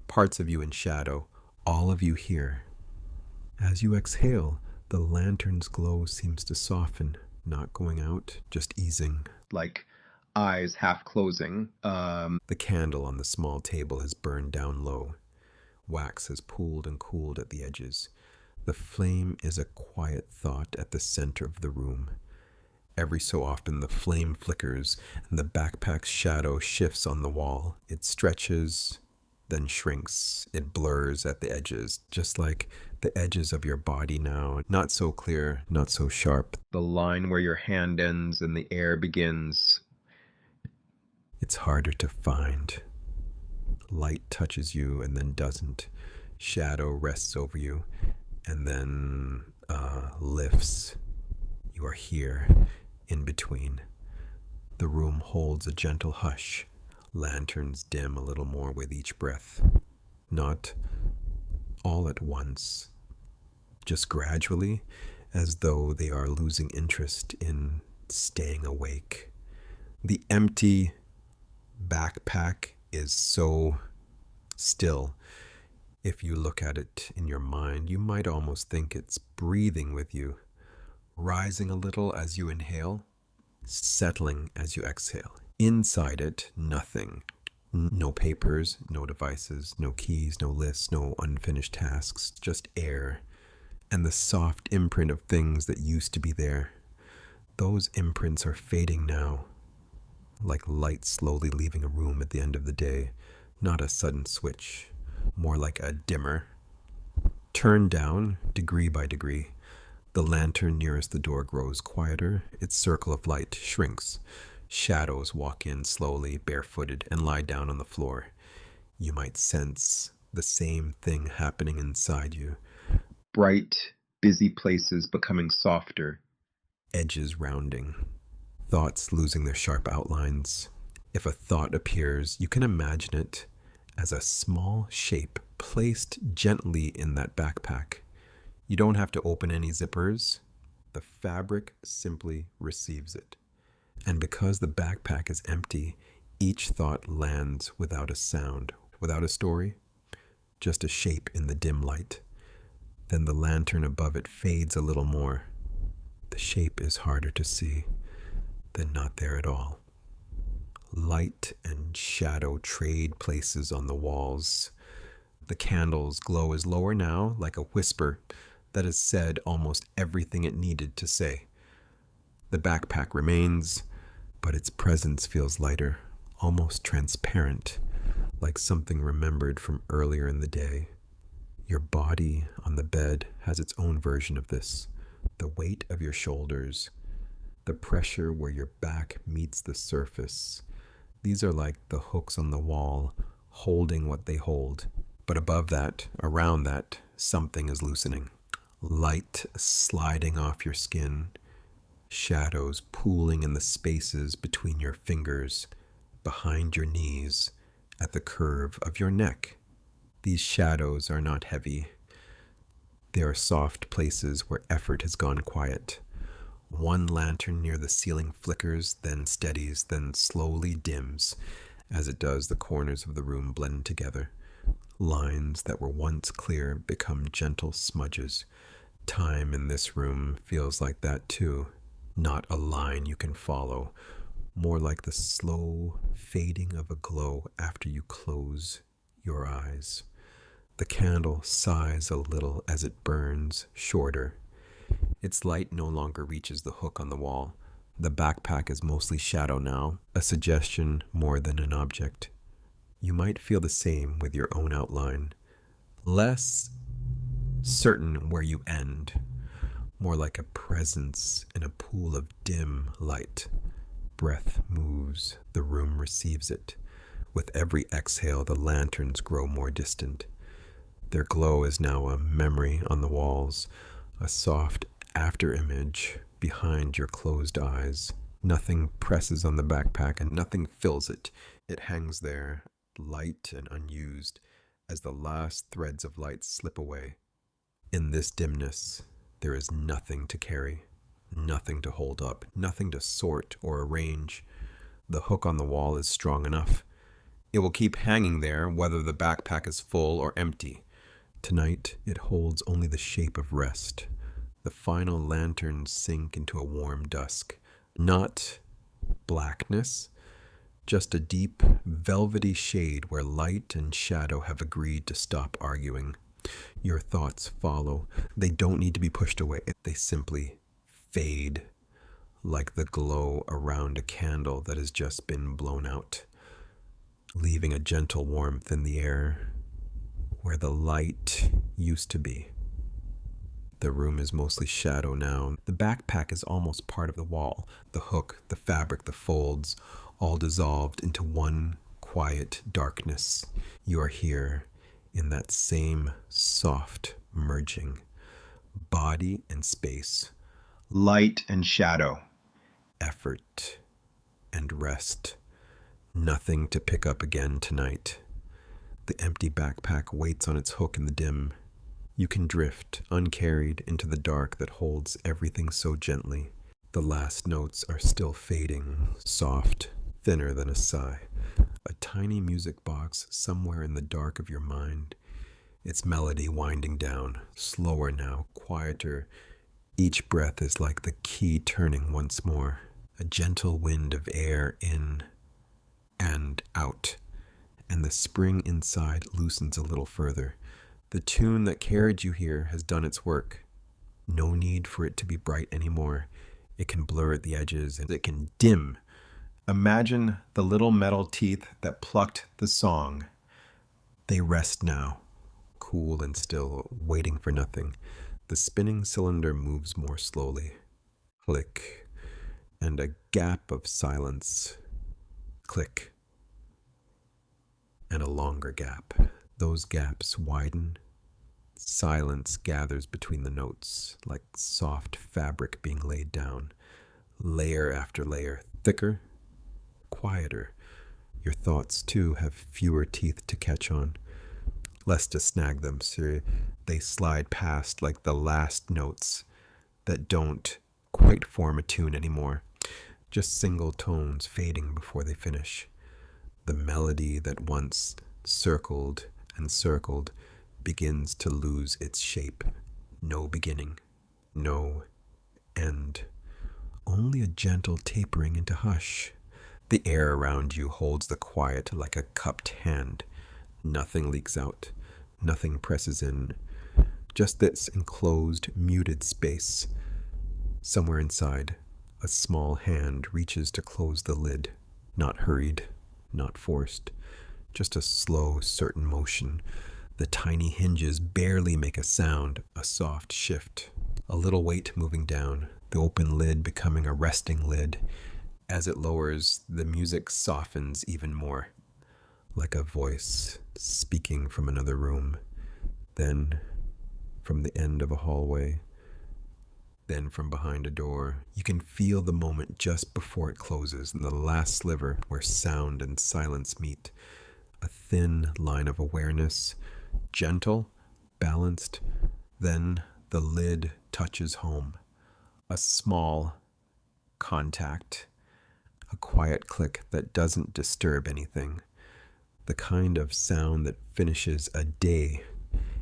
parts of you in shadow, all of you here. As you exhale, the lantern's glow seems to soften, not going out, just easing. Like eyes half closing. The candle on the small table has burned down low. Wax has pooled and cooled at the edges. The flame is a quiet thought at the center of the room. Every so often the flame flickers and the backpack's shadow shifts on the wall. It stretches, then shrinks. It blurs at the edges, just like the edges of your body now. Not so clear, not so sharp. The line where your hand ends and the air begins. It's harder to find. Light touches you and then doesn't. Shadow rests over you and then lifts. You are here, in between. The room holds a gentle hush. Lanterns dim a little more with each breath. Not all at once, just gradually, as though they are losing interest in staying awake. The empty backpack is so still. If you look at it in your mind, you might almost think it's breathing with you, rising a little as you inhale, settling as you exhale. Inside it, nothing. No papers, no devices, no keys, no lists, no unfinished tasks, just air and the soft imprint of things that used to be there. Those imprints are fading now, like light slowly leaving a room at the end of the day, not a sudden switch, more like a dimmer. Turned down, degree by degree. The lantern nearest the door grows quieter, its circle of light shrinks. Shadows walk in slowly, barefooted, and lie down on the floor. You might sense the same thing happening inside you. Bright, busy places becoming softer. Edges rounding, thoughts losing their sharp outlines. If a thought appears, you can imagine it as a small shape placed gently in that backpack. You don't have to open any zippers. The fabric simply receives it. And because the backpack is empty, each thought lands without a sound, without a story, just a shape in the dim light. Then the lantern above it fades a little more. The shape is harder to see, then not there at all. Light and shadow trade places on the walls. The candle's glow is lower now, like a whisper that has said almost everything it needed to say. The backpack remains, but its presence feels lighter, almost transparent, like something remembered from earlier in the day. Your body on the bed has its own version of this. The weight of your shoulders, the pressure where your back meets the surface. These are like the hooks on the wall, holding what they hold. But above that, around that, something is loosening. Light sliding off your skin, shadows pooling in the spaces between your fingers, behind your knees, at the curve of your neck. These shadows are not heavy. They are soft places where effort has gone quiet. One lantern near the ceiling flickers, then steadies, then slowly dims. As it does, the corners of the room blend together. Lines that were once clear become gentle smudges. Time in this room feels like that too. Not a line you can follow, more like the slow fading of a glow after you close your eyes. The candle sighs a little as it burns shorter. Its light no longer reaches the hook on the wall. The backpack is mostly shadow now, a suggestion more than an object. You might feel the same with your own outline. Less certain where you end, more like a presence in a pool of dim light. Breath moves, the room receives it. With every exhale, the lanterns grow more distant. Their glow is now a memory on the walls, a soft afterimage behind your closed eyes. Nothing presses on the backpack and nothing fills it. It hangs there, light and unused, as the last threads of light slip away. In this dimness, there is nothing to carry, nothing to hold up, nothing to sort or arrange. The hook on the wall is strong enough. It will keep hanging there whether the backpack is full or empty. Tonight, it holds only the shape of rest. The final lanterns sink into a warm dusk. Not blackness, just a deep, velvety shade where light and shadow have agreed to stop arguing. Your thoughts follow. They don't need to be pushed away. They simply fade, like the glow around a candle that has just been blown out, leaving a gentle warmth in the air where the light used to be. The room is mostly shadow now. The backpack is almost part of the wall. The hook, the fabric, the folds, all dissolved into one quiet darkness. You are here in that same soft merging. Body and space. Light and shadow. Effort and rest. Nothing to pick up again tonight. The empty backpack waits on its hook in the dim. You can drift, uncarried, into the dark that holds everything so gently. The last notes are still fading, soft, thinner than a sigh. A tiny music box somewhere in the dark of your mind. Its melody winding down, slower now, quieter. Each breath is like the key turning once more. A gentle wind of air in and out. And the spring inside loosens a little further. The tune that carried you here has done its work. No need for it to be bright anymore. It can blur at the edges and it can dim. Imagine the little metal teeth that plucked the song. They rest now, cool and still, waiting for nothing. The spinning cylinder moves more slowly. Click, and a gap of silence. Click, and a longer gap. Those gaps widen. Silence gathers between the notes, like soft fabric being laid down, layer after layer, thicker, quieter. Your thoughts, too, have fewer teeth to catch on, less to snag them, so they slide past like the last notes that don't quite form a tune anymore, just single tones fading before they finish. The melody that once circled and circled begins to lose its shape. No beginning, no end. Only a gentle tapering into hush. The air around you holds the quiet like a cupped hand. Nothing leaks out. Nothing presses in. Just this enclosed, muted space. Somewhere inside, a small hand reaches to close the lid. Not hurried, not forced. Just a slow, certain motion. The tiny hinges barely make a sound, a soft shift. A little weight moving down, the open lid becoming a resting lid. As it lowers, the music softens even more, like a voice speaking from another room. Then, from the end of a hallway, then from behind a door, you can feel the moment just before it closes, the last sliver where sound and silence meet. A thin line of awareness, gentle, balanced. Then the lid touches home. A small contact, a quiet click that doesn't disturb anything. The kind of sound that finishes a day.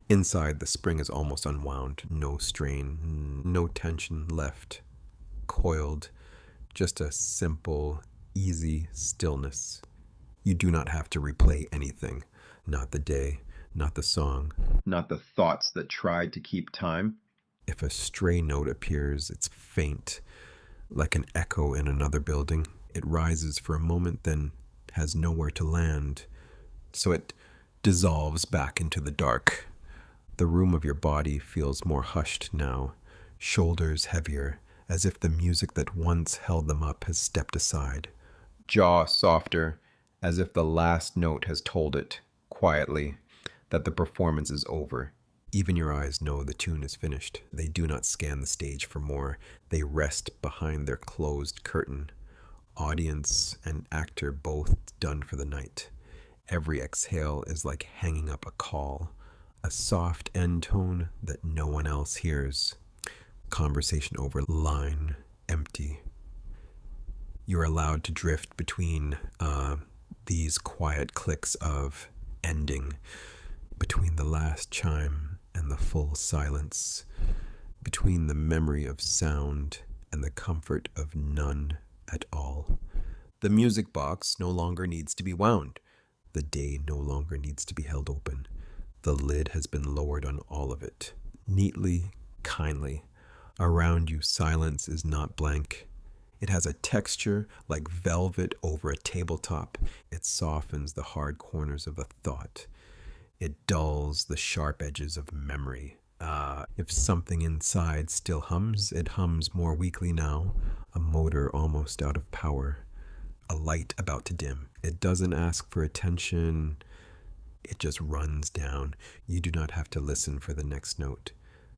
Inside, the spring is almost unwound. No strain, no tension left. Coiled, just a simple, easy stillness. You do not have to replay anything. Not the day, not the song, not the thoughts that tried to keep time. If a stray note appears, it's faint, like an echo in another building. It rises for a moment, then has nowhere to land. So it dissolves back into the dark. The room of your body feels more hushed now, shoulders heavier, as if the music that once held them up has stepped aside. Jaw softer, as if the last note has told it, quietly, that the performance is over. Even your eyes know the tune is finished. They do not scan the stage for more. They rest behind their closed curtain. Audience and actor both done for the night. Every exhale is like hanging up a call, a soft end tone that no one else hears. Conversation over, line empty. You're allowed to drift between these quiet clicks of ending, between the last chime and the full silence, between the memory of sound and the comfort of none at all. The music box no longer needs to be wound. The day no longer needs to be held open. The lid has been lowered on all of it, neatly, kindly. Around you, silence is not blank. It has a texture like velvet over a tabletop. It softens the hard corners of a thought. It dulls the sharp edges of memory. If something inside still hums, it hums more weakly now, a motor almost out of power, a light about to dim. It doesn't ask for attention. It just runs down. You do not have to listen for the next note.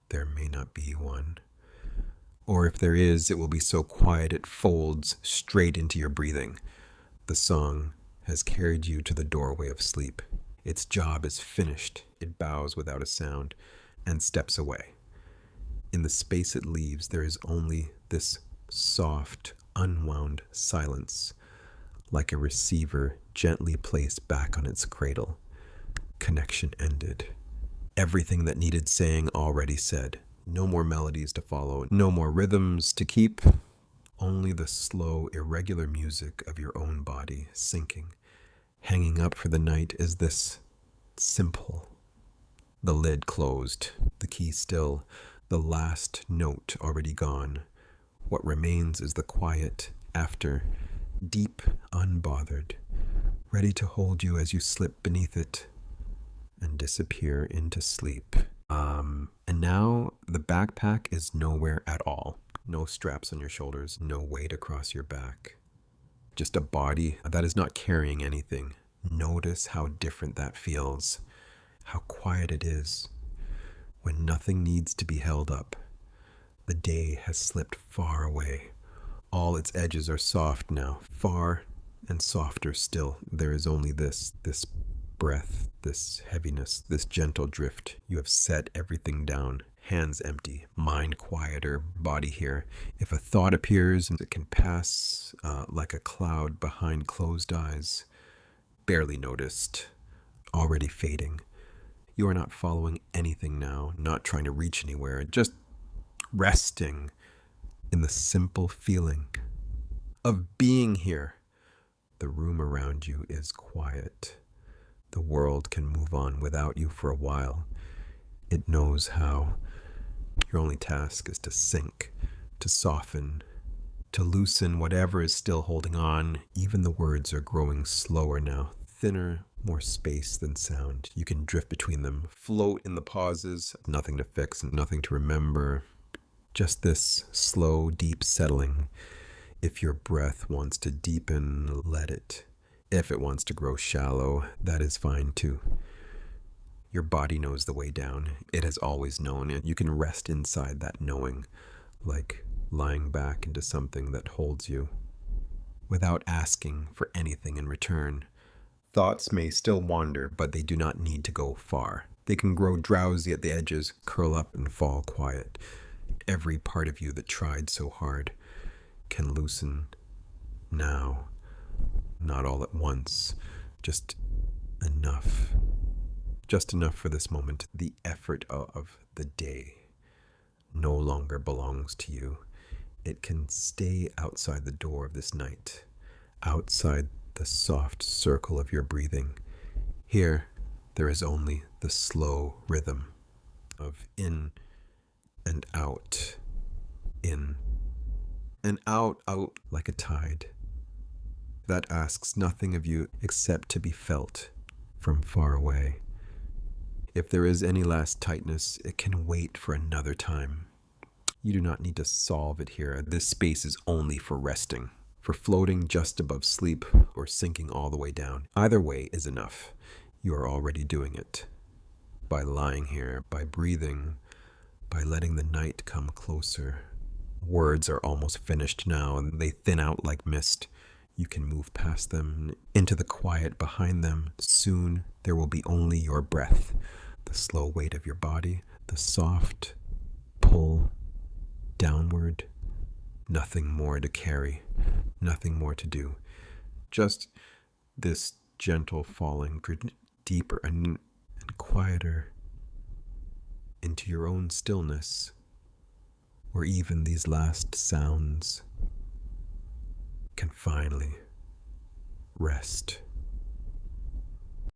There may not be one. Or if there is, it will be so quiet it folds straight into your breathing. The song has carried you to the doorway of sleep. Its job is finished. It bows without a sound and steps away. In the space it leaves, there is only this soft, unwound silence, like a receiver gently placed back on its cradle. Connection ended. Everything that needed saying already said. No more melodies to follow, no more rhythms to keep. Only the slow, irregular music of your own body sinking. Hanging up for the night is this simple. The lid closed, the key still, the last note already gone. What remains is the quiet after, deep, unbothered, ready to hold you as you slip beneath it and disappear into sleep. And now the backpack is nowhere at all. No straps on your shoulders, no weight across your back. Just a body that is not carrying anything. Notice how different that feels. how quiet it is when nothing needs to be held up. The day has slipped far away. All its edges are soft now, far and softer still. There is only this breath, this heaviness, this gentle drift. You have set everything down. Hands empty, mind quieter, body here. If a thought appears, it can pass like a cloud behind closed eyes, barely noticed, already fading. You are not following anything now, not trying to reach anywhere, just resting in the simple feeling of being here. The room around you is quiet. The world can move on without you for a while. It knows how. Your only task is to sink, to soften, to loosen whatever is still holding on. Even the words are growing slower now, thinner, more space than sound. You can drift between them, float in the pauses, nothing to fix, nothing to remember. Just this slow, deep settling. If your breath wants to deepen, let it. If it wants to grow shallow, that is fine too. Your body knows the way down. It has always known, and you can rest inside that knowing, like lying back into something that holds you, without asking for anything in return. Thoughts may still wander, but they do not need to go far. They can grow drowsy at the edges, curl up and fall quiet. Every part of you that tried so hard can loosen now, not all at once, just enough. Just enough for this moment. The effort of the day no longer belongs to you. It can stay outside the door of this night, outside the soft circle of your breathing. Here, there is only the slow rhythm of in and out, in and out, out like a tide that asks nothing of you except to be felt from far away. If there is any last tightness, it can wait for another time. You do not need to solve it here. This space is only for resting, for floating just above sleep or sinking all the way down. Either way is enough. You are already doing it. By lying here, by breathing, by letting the night come closer. Words are almost finished now, and they thin out like mist. You can move past them, into the quiet behind them. Soon there will be only your breath, the slow weight of your body, the soft pull downward. Nothing more to carry, nothing more to do. Just this gentle falling deeper and quieter into your own stillness, where even these last sounds can finally rest.